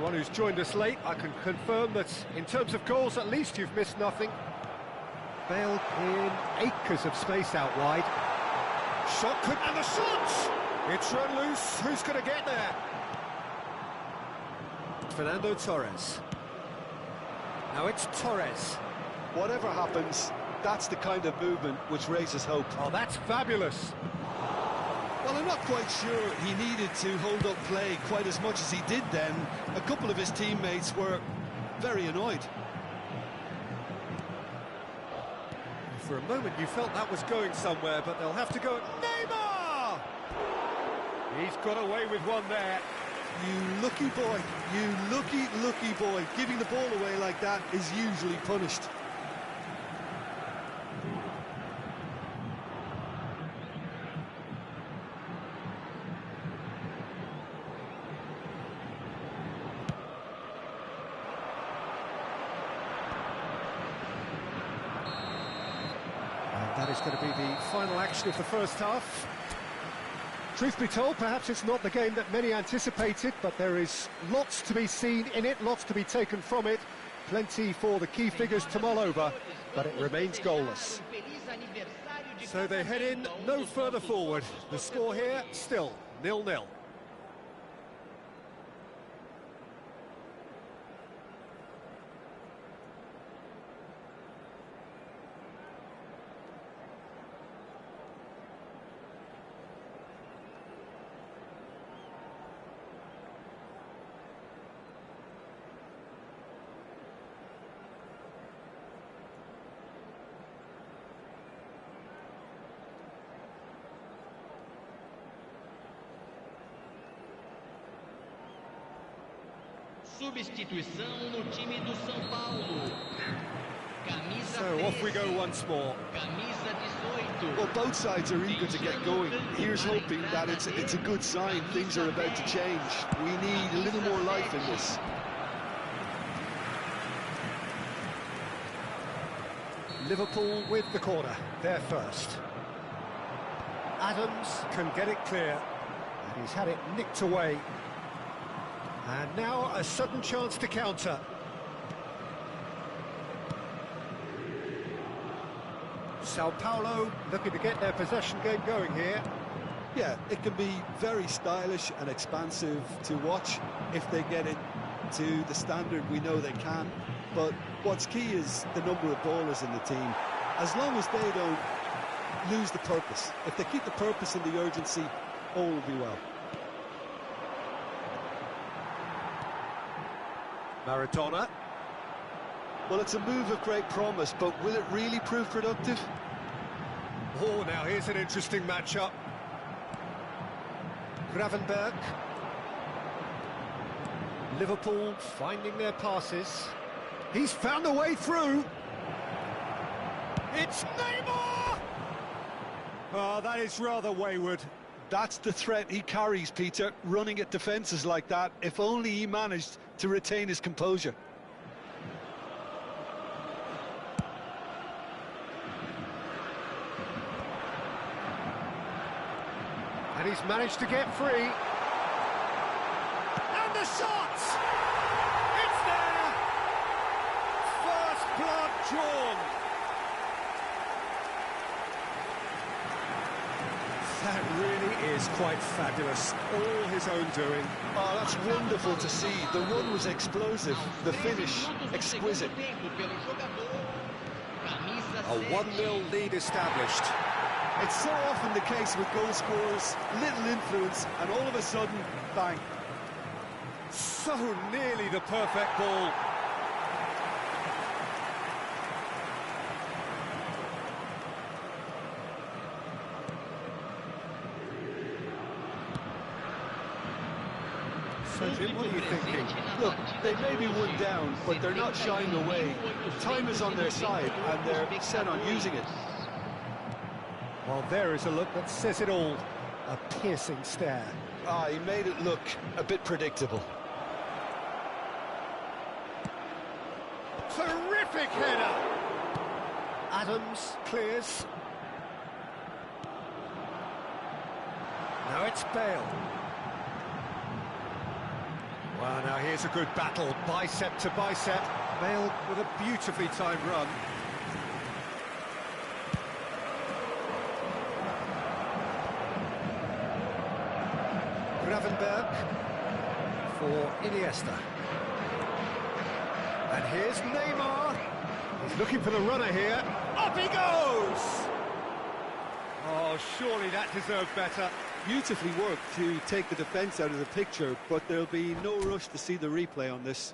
[SPEAKER 4] anyone who's joined us late, I can confirm that in terms of goals, at least you've missed nothing. Bale in acres of space out wide. Shot could... and the shot! It's run loose. Who's going to get there? Fernando Torres. Now it's Torres.
[SPEAKER 2] Whatever happens, that's the kind of movement which raises hope.
[SPEAKER 4] Oh, that's fabulous.
[SPEAKER 2] Well, I'm not quite sure he needed to hold up play quite as much as he did then. A couple of his teammates were very annoyed.
[SPEAKER 4] For a moment you felt that was going somewhere, but they'll have to go... Neymar! He's got away with one there.
[SPEAKER 2] You lucky boy, you lucky boy. Giving the ball away like that is usually punished.
[SPEAKER 4] That is going to be the final action of the first half. Truth be told, perhaps it's not the game that many anticipated, but there is lots to be seen in it, lots to be taken from it. Plenty for the key figures to mull over, but it remains goalless. So they head in no further forward. The score here, still 0-0.
[SPEAKER 3] Substituição no time do São Paulo. Camisa
[SPEAKER 4] So off we go once more.
[SPEAKER 3] Camisa 18.
[SPEAKER 2] Well, both sides are eager to get going. Here's hoping that it's a good sign. Things are about to change. We need a little more life in this.
[SPEAKER 4] Liverpool with the corner, they're first. Adams can get it clear, and he's had it nicked away. And now a sudden chance to counter. Sao Paulo looking to get their possession game going here.
[SPEAKER 2] Yeah, it can be very stylish and expansive to watch if they get it to the standard we know they can. But what's key is the number of ballers in the team. As long as they don't lose the purpose, if they keep the purpose and the urgency, all will be well.
[SPEAKER 4] Maradona.
[SPEAKER 2] Well, it's a move of great promise, but will it really prove productive?
[SPEAKER 4] Oh, now here's an interesting matchup. Gravenberg. Liverpool finding their passes. He's found a way through. It's Neymar! Oh, that is rather wayward.
[SPEAKER 2] That's the threat he carries, Peter, running at defences like that. If only he managed to retain his composure.
[SPEAKER 4] And he's managed to get free. And the shot! It's there! First blood drawn. That really is quite fabulous. All his own doing.
[SPEAKER 2] Oh, that's wonderful to see. The run was explosive, the finish exquisite.
[SPEAKER 4] A 1-0 lead established.
[SPEAKER 2] It's so often the case with goal scorers, little influence, and all of a sudden, bang.
[SPEAKER 4] So nearly the perfect ball. So Jim, what are you thinking?
[SPEAKER 2] Look, they may be one down, but they're not shying away. Time is on their side, and they're set on using it.
[SPEAKER 4] Well, there is a look that says it all. A piercing stare.
[SPEAKER 2] Ah, he made it look a bit predictable.
[SPEAKER 4] Terrific header! Adams clears. Now it's Bale.
[SPEAKER 1] Well, now here's a good battle, bicep to bicep. Bale with a beautifully timed run. Gravenberg for Iniesta. And here's Neymar. He's looking for the runner here. Up he goes! Oh, surely that deserved better.
[SPEAKER 2] Beautifully worked to take the defence out of the picture, but there'll be no rush to see the replay on this.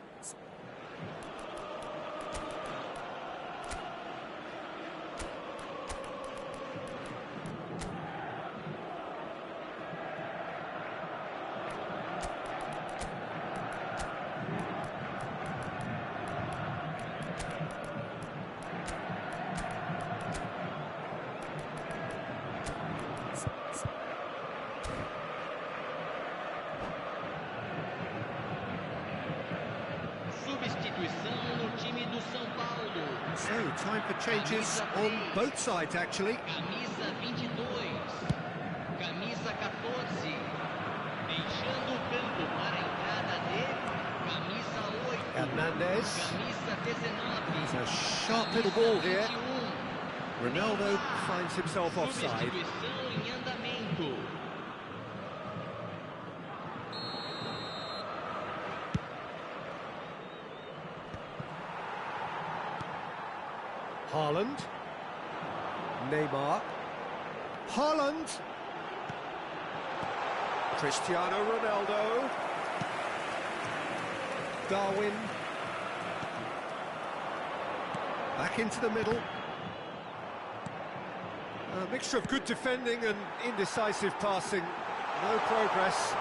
[SPEAKER 3] Substituição no time do São Paulo.
[SPEAKER 1] So, time for changes on both sides, actually.
[SPEAKER 3] Camisa 22. Camisa 14. Deixando o campo para a entrada de camisa 8.
[SPEAKER 1] Hernandez.
[SPEAKER 3] Camisa 19.
[SPEAKER 1] It's a sharp little ball here. Ronaldo finds himself offside.
[SPEAKER 3] Substituição em andamento.
[SPEAKER 1] Haaland. Neymar. Haaland. Cristiano Ronaldo. Darwin. Back into the middle. A mixture of good defending and indecisive passing. No progress.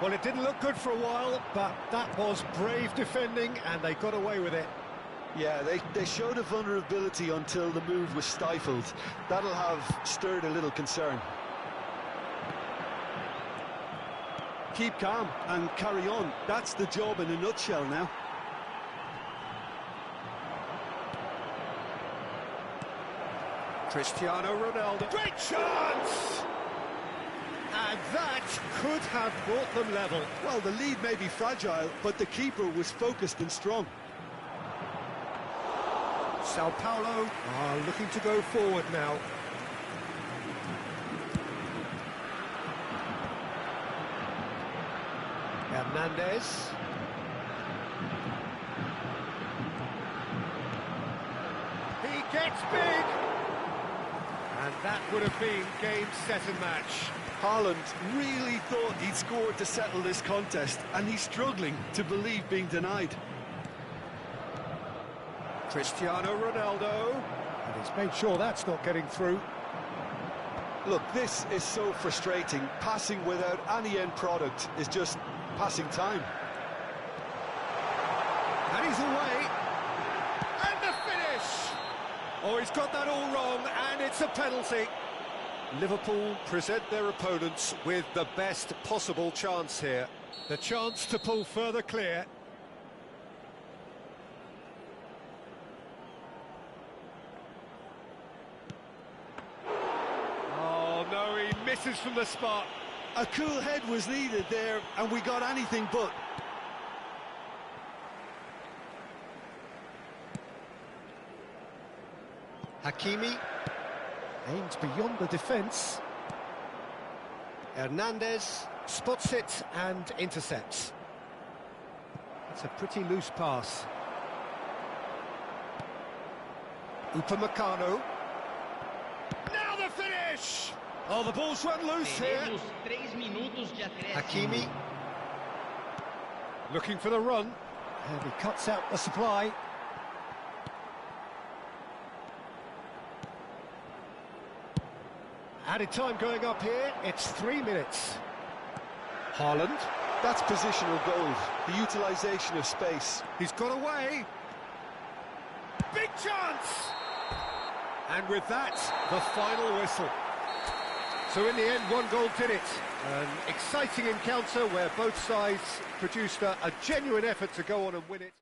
[SPEAKER 1] Well, it didn't look good for a while, but that was brave defending and they got away with it.
[SPEAKER 2] Yeah, they showed a vulnerability until the move was stifled. That'll have stirred a little concern. Keep calm and carry on. That's the job in a nutshell now.
[SPEAKER 1] Cristiano Ronaldo. Great chance! And that could have brought them level.
[SPEAKER 2] Well, the lead may be fragile, but the keeper was focused and strong.
[SPEAKER 1] Sao Paulo are looking to go forward now. Hernandez. He gets big! And that would have been game, set and match.
[SPEAKER 2] Haaland really thought he'd scored to settle this contest, and he's struggling to believe being denied.
[SPEAKER 1] Cristiano Ronaldo. And he's made sure that's not getting through.
[SPEAKER 2] Look, this is so frustrating. Passing without any end product is just passing time.
[SPEAKER 1] And he's away. And the finish! Oh, he's got that all wrong, and it's a penalty. Liverpool present their opponents with the best possible chance here. The chance to pull further clear. Oh, no, he misses from the spot.
[SPEAKER 2] A cool head was needed there, and we got anything but.
[SPEAKER 1] Hakimi aims beyond the defence. Hernandez spots it and intercepts. It's a pretty loose pass. Upamecano. Now the finish! Oh, the ball's run loose here.
[SPEAKER 3] Teremos 3 minutos de acréscimo.
[SPEAKER 1] Hakimi. Looking for the run. And he cuts out the supply. Added time going up here, it's 3 minutes. Haaland.
[SPEAKER 2] That's positional gold, the utilisation of space.
[SPEAKER 1] He's got away. Big chance! And with that, the final whistle. So in the end, 1 goal did it. An exciting encounter where both sides produced a genuine effort to go on and win it.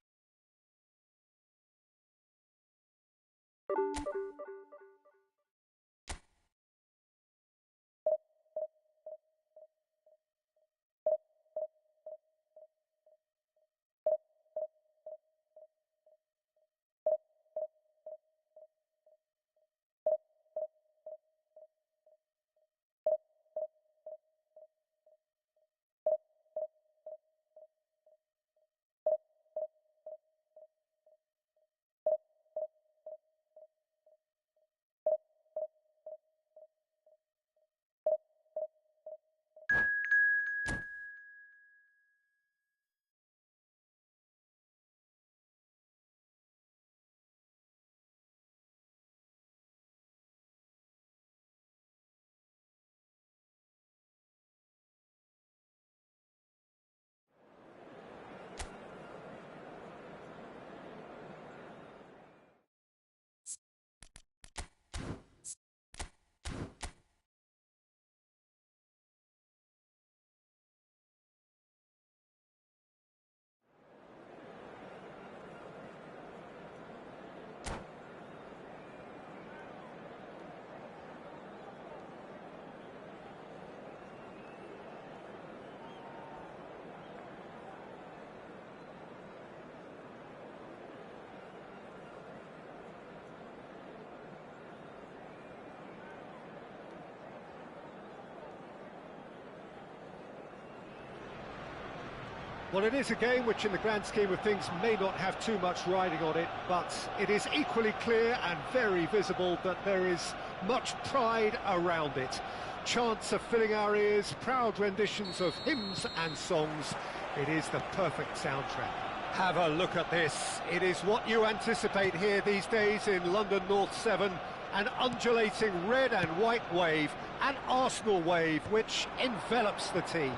[SPEAKER 4] Well, it is a game which in the grand scheme of things may not have too much riding on it, but it is equally clear and very visible that there is much pride around it. Chants are filling our ears, proud renditions of hymns and songs. It is the perfect soundtrack. Have a look at this. It is what you anticipate here these days in London North 7. An undulating red and white wave, an Arsenal wave which envelops the team.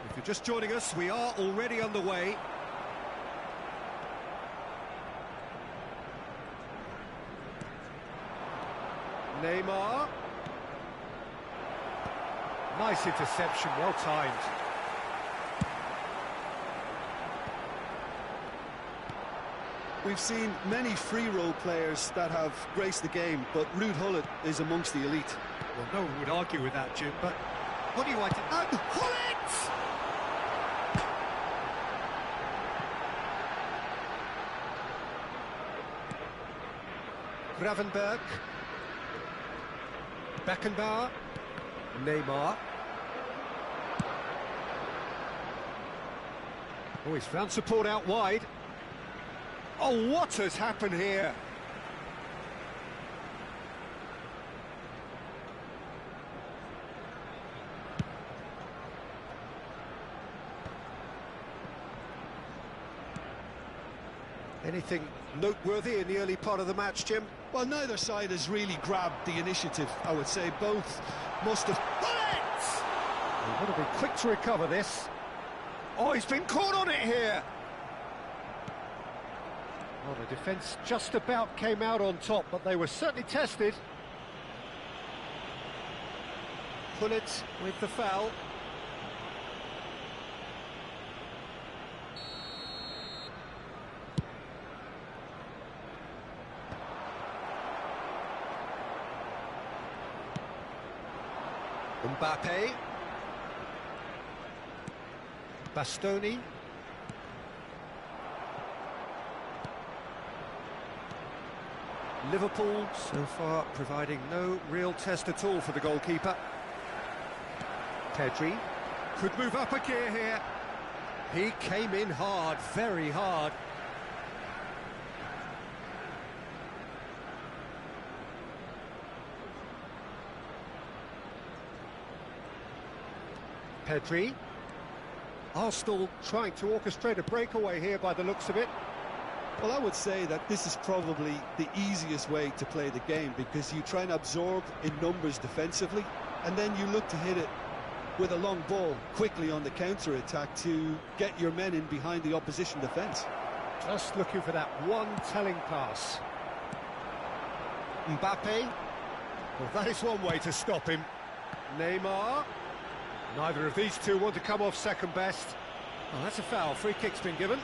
[SPEAKER 1] If you're just joining us, we are already underway. Neymar.
[SPEAKER 4] Nice interception, well timed.
[SPEAKER 2] We've seen many free role players that have graced the game, but Ruud Gullit is amongst the elite.
[SPEAKER 4] Well, no one would argue with that, Jim, but
[SPEAKER 1] What do you want to... And Gullit! Gravenberg. Beckenbauer. Neymar.
[SPEAKER 4] oh, he's found support out wide. Oh, what has happened here?
[SPEAKER 1] Anything noteworthy in the early part of the match, Jim?
[SPEAKER 2] Well, neither side has really grabbed the initiative, I would say. Both must have...
[SPEAKER 4] He's got to be quick to recover this.
[SPEAKER 1] Oh, he's been caught on it here!
[SPEAKER 4] Well, the defence just about came out on top, but they were certainly tested.
[SPEAKER 1] Gullit with the foul. Mbappe. Bastoni. Liverpool so far providing no real test at all for the goalkeeper. Pedri could move up a gear here. He came in hard, very hard.
[SPEAKER 4] Pedri. Arsenal trying to orchestrate a breakaway here by the looks of it.
[SPEAKER 2] Well, I would say that this is probably the easiest way to play the game, because you try and absorb in numbers defensively, and then you look to hit it with a long ball quickly on the counter-attack to get your men in behind the opposition defence.
[SPEAKER 4] Just looking for that one telling pass.
[SPEAKER 1] Mbappe.
[SPEAKER 4] Well, that is one way to stop him.
[SPEAKER 1] Neymar.
[SPEAKER 4] Neither of these two want to come off second best.
[SPEAKER 1] Oh, that's a foul. Free kick's been given.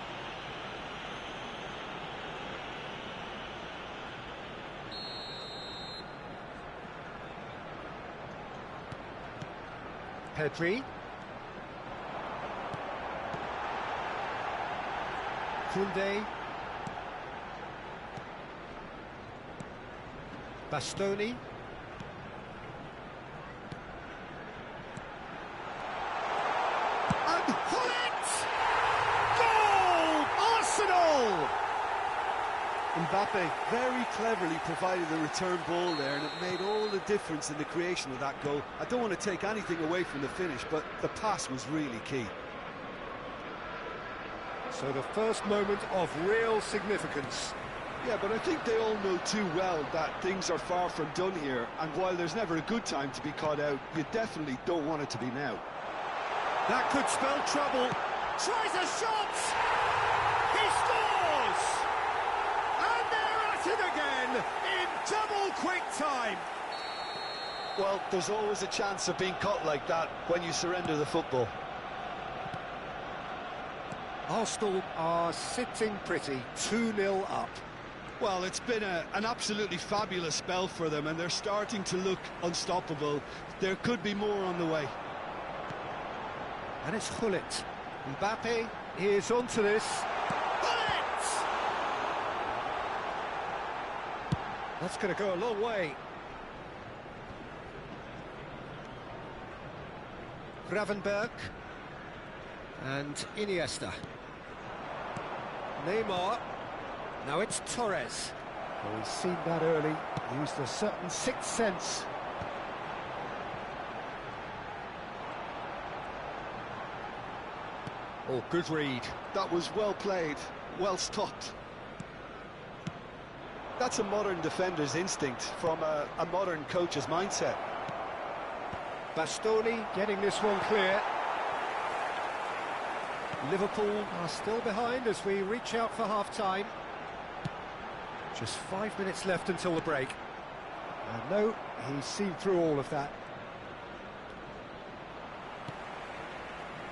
[SPEAKER 4] Pedri.
[SPEAKER 1] Koundé. Bastoni. And Gullit! Goal! Arsenal!
[SPEAKER 2] Mbappe very cleverly provided the return ball there, and it made all the difference in the creation of that goal. I don't want to take anything away from the finish, but the pass was really key.
[SPEAKER 4] So the first moment of real significance.
[SPEAKER 2] Yeah, but I think they all know too well that things are far from done here, and while there's never a good time to be caught out, you definitely don't want it to be now.
[SPEAKER 1] That could spell trouble. Tries a shot! He scores! And they're at it again in double quick time.
[SPEAKER 2] Well, there's always a chance of being caught like that when you surrender the football.
[SPEAKER 4] Arsenal are sitting pretty, 2-0 up.
[SPEAKER 2] Well, it's been an absolutely fabulous spell for them, and they're starting to look unstoppable. There could be more on the way.
[SPEAKER 4] And it's Gullit. Mbappe is onto this.
[SPEAKER 1] Gullit!
[SPEAKER 4] That's going to go a long way.
[SPEAKER 1] Gravenberg. And Iniesta. Neymar. Now it's Torres.
[SPEAKER 4] Well, he's seen that early, used a certain sixth sense.
[SPEAKER 1] Oh, good read.
[SPEAKER 2] That was well played, well stopped. That's a modern defender's instinct from a modern coach's mindset.
[SPEAKER 4] Bastoni getting this one clear. Liverpool are still behind as we reach out for half-time.
[SPEAKER 1] Just 5 minutes left until the break.
[SPEAKER 4] And no, he's seen through all of that.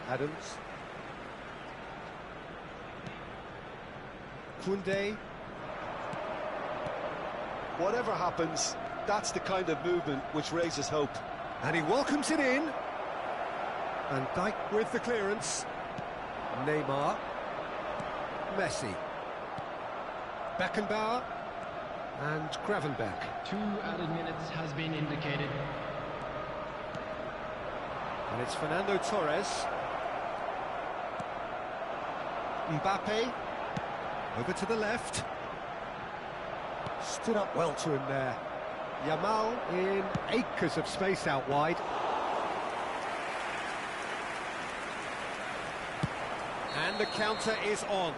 [SPEAKER 4] Adams. Koundé.
[SPEAKER 2] Whatever happens, that's the kind of movement which raises hope.
[SPEAKER 1] And he welcomes it in. Van Dijk with the clearance. Neymar. Messi. Beckenbauer. And Gravenberch.
[SPEAKER 3] 2 added minutes has been indicated.
[SPEAKER 1] And it's Fernando Torres. Mbappe. Over to the left.
[SPEAKER 4] Stood up well to him there. Yamal in acres of space out wide.
[SPEAKER 1] And the counter is on.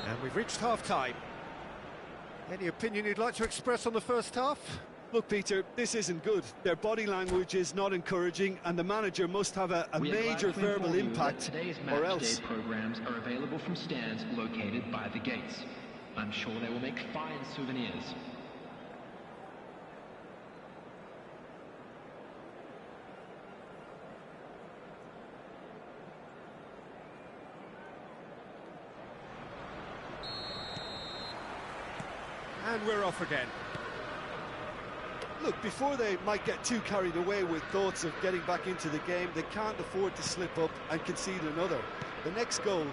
[SPEAKER 1] And we've reached half-time. Any opinion you'd like to express on the first half?
[SPEAKER 2] Look, Peter, this isn't good. Their body language is not encouraging, and the manager must have a major verbal impact,
[SPEAKER 3] Today's
[SPEAKER 2] or
[SPEAKER 3] match
[SPEAKER 2] else.
[SPEAKER 3] day programs are available from stands located by the gates. I'm sure they will make fine souvenirs.
[SPEAKER 1] And we're off again.
[SPEAKER 2] Look, before they might get too carried away with thoughts of getting back into the game, they can't afford to slip up and concede another. The next goal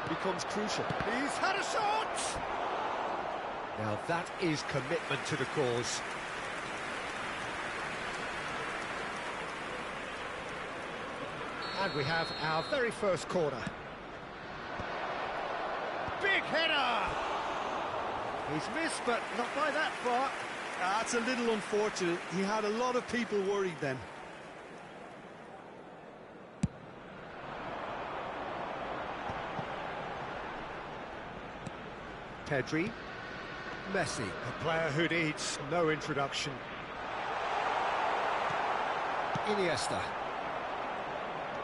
[SPEAKER 2] becomes crucial.
[SPEAKER 1] He's had a shot! Now that is commitment to the cause.
[SPEAKER 4] And we have our very first corner. Big header! He's missed, but not by that far.
[SPEAKER 2] That's a little unfortunate. He had a lot of people worried then.
[SPEAKER 4] Pedri. Messi, a player who needs no introduction.
[SPEAKER 1] Iniesta.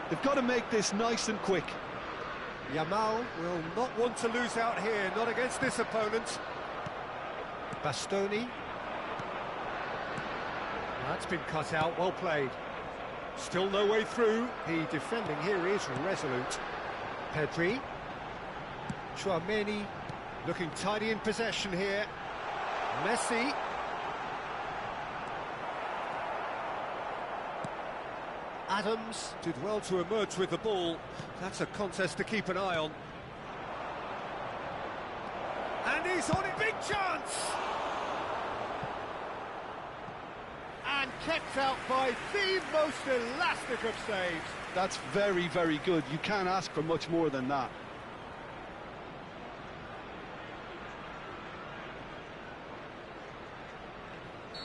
[SPEAKER 2] They've got to make this nice and quick.
[SPEAKER 4] Yamal will not want to lose out here, not against this opponent. Bastoni. That's been cut out, well played. Still no way through. The defending here is resolute. Pedri. Chouameni looking tidy in possession here. Messi. Adams
[SPEAKER 1] Did well to emerge with the ball. That's a contest to keep an eye on. And he's on it, big chance!
[SPEAKER 4] and kept out by the most elastic of saves.
[SPEAKER 2] That's very, very good. You can't ask for much more than that.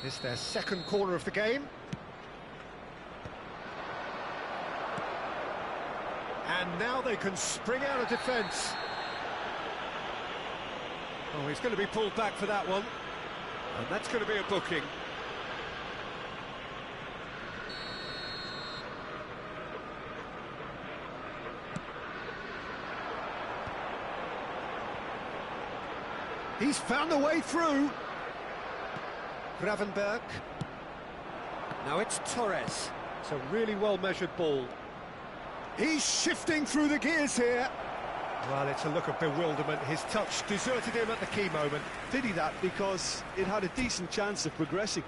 [SPEAKER 4] It's their second corner of the game. And now they can spring out of defence.
[SPEAKER 1] Oh, he's going to be pulled back for that one. And that's going to be a booking.
[SPEAKER 4] He's found a way through. Gravenberch.
[SPEAKER 1] Now it's Torres.
[SPEAKER 4] It's a really well-measured ball. He's shifting through the gears here. Well, it's a look of bewilderment. His touch deserted him at the key moment.
[SPEAKER 2] Pity that, because it had a decent chance of progressing.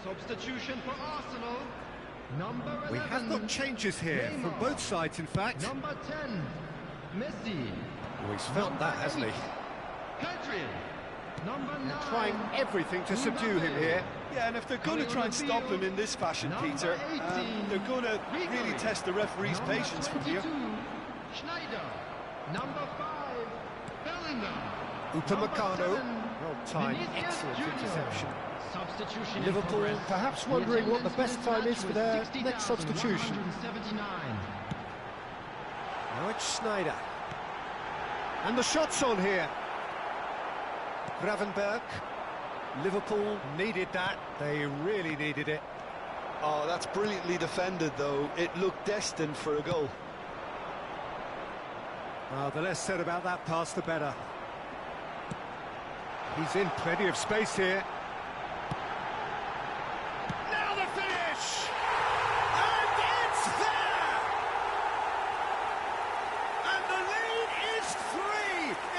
[SPEAKER 5] Substitution for Arsenal. Number 11.
[SPEAKER 4] We have got changes here from both sides, in fact.
[SPEAKER 5] Number 10, Messi.
[SPEAKER 4] Oh, he's felt that, hasn't he?
[SPEAKER 5] Pedri. Number 9.
[SPEAKER 4] They're trying everything to subdue him here.
[SPEAKER 2] Yeah, and if they're going to try and stop him in this fashion, Peter, they're going to really test the referee's patience from here.
[SPEAKER 5] Schneider. Number 5, Bellingham.
[SPEAKER 4] Upamecano. Well timed, excellent interception. Liverpool perhaps wondering what the best time is for their next substitution. Now it's Schneider. And the shot's on here. Gravenberch. Liverpool needed that. They really needed it.
[SPEAKER 2] Oh, that's brilliantly defended, though. It looked destined for a goal.
[SPEAKER 4] Well, the less said about that pass, the better. He's in plenty of space here.
[SPEAKER 1] Now the finish! And it's there! And the lead is 3!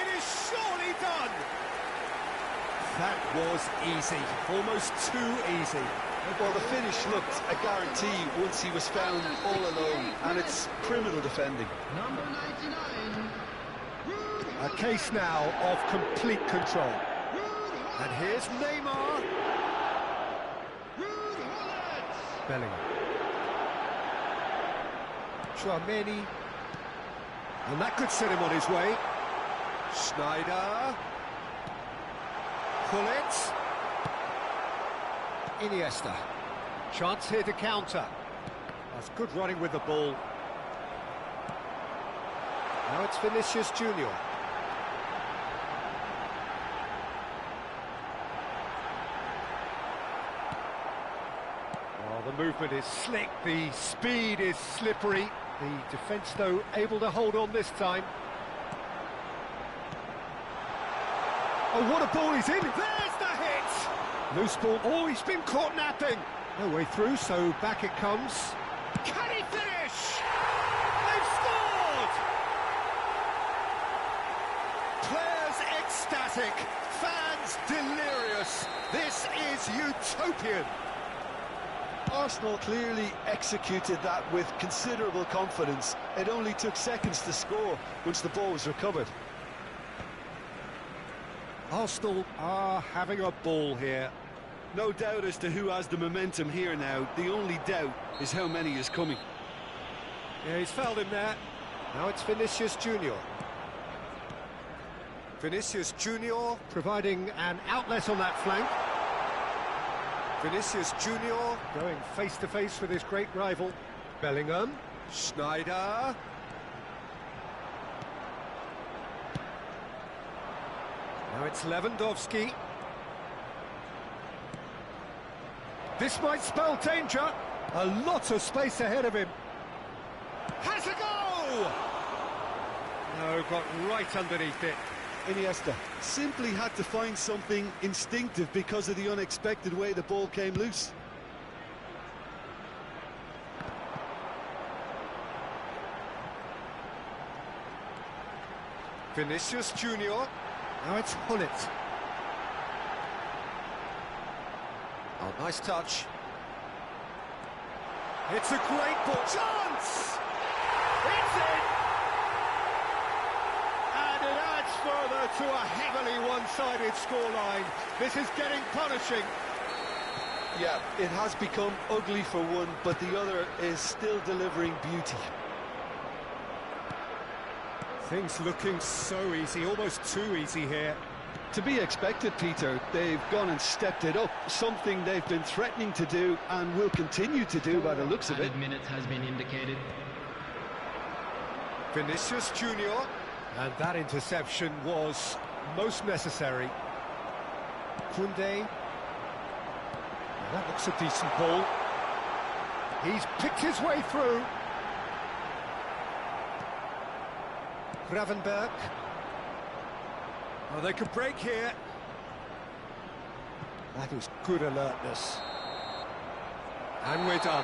[SPEAKER 1] It is surely done!
[SPEAKER 4] That was easy, almost too easy.
[SPEAKER 2] Well, the finish looked a guarantee once he was found all alone, and it's criminal defending.
[SPEAKER 5] Number 99.
[SPEAKER 4] A case now of complete control.
[SPEAKER 1] And here's Neymar.
[SPEAKER 4] Bellingham. Chouameni. And that could set him on his way.
[SPEAKER 1] Schneider.
[SPEAKER 4] Pullet. Iniesta. Chance here to counter. That's good running with the ball. Now it's Vinicius Junior. Well, the movement is slick, the speed is slippery. The defence, though, able to hold on this time. Oh, what a ball he's in!
[SPEAKER 1] There's the hit!
[SPEAKER 4] Loose ball. Oh, he's been caught napping. No way through, so back it comes.
[SPEAKER 1] Can he finish? They've scored! Players ecstatic, fans delirious. This is utopian.
[SPEAKER 2] Arsenal clearly executed that with considerable confidence. It only took seconds to score once the ball was recovered.
[SPEAKER 4] Arsenal are having a ball here.
[SPEAKER 2] No doubt as to who has the momentum here now. The only doubt is how many is coming.
[SPEAKER 4] Yeah, he's fouled him there. Now it's Vinicius Junior. Vinicius Junior providing an outlet on that flank. Vinicius Junior going face to face with his great rival, Bellingham.
[SPEAKER 1] Schneider.
[SPEAKER 4] Now it's Lewandowski. This might spell danger. A lot of space ahead of him.
[SPEAKER 1] Has a go!
[SPEAKER 4] No, got right underneath it.
[SPEAKER 2] Iniesta simply had to find something instinctive because of the unexpected way the ball came loose.
[SPEAKER 4] Vinicius Junior. Now it's Pullet.
[SPEAKER 1] Oh, nice touch.
[SPEAKER 4] It's a great ball.
[SPEAKER 1] Chance! It's in!
[SPEAKER 4] And it adds further to a heavily one-sided scoreline. This is getting punishing.
[SPEAKER 2] Yeah, it has become ugly for one, but the other is still delivering beauty.
[SPEAKER 4] Things looking so easy, almost too easy here.
[SPEAKER 2] To be expected, Peter. They've gone and stepped it up, something they've been threatening to do and will continue to do by the looks of it.
[SPEAKER 3] Added minutes has been indicated.
[SPEAKER 4] Vinicius Junior. And that interception was most necessary. Koundé. That looks a decent ball. He's picked his way through. Gravenberch. Oh, they could break here. That is good alertness. And we're done.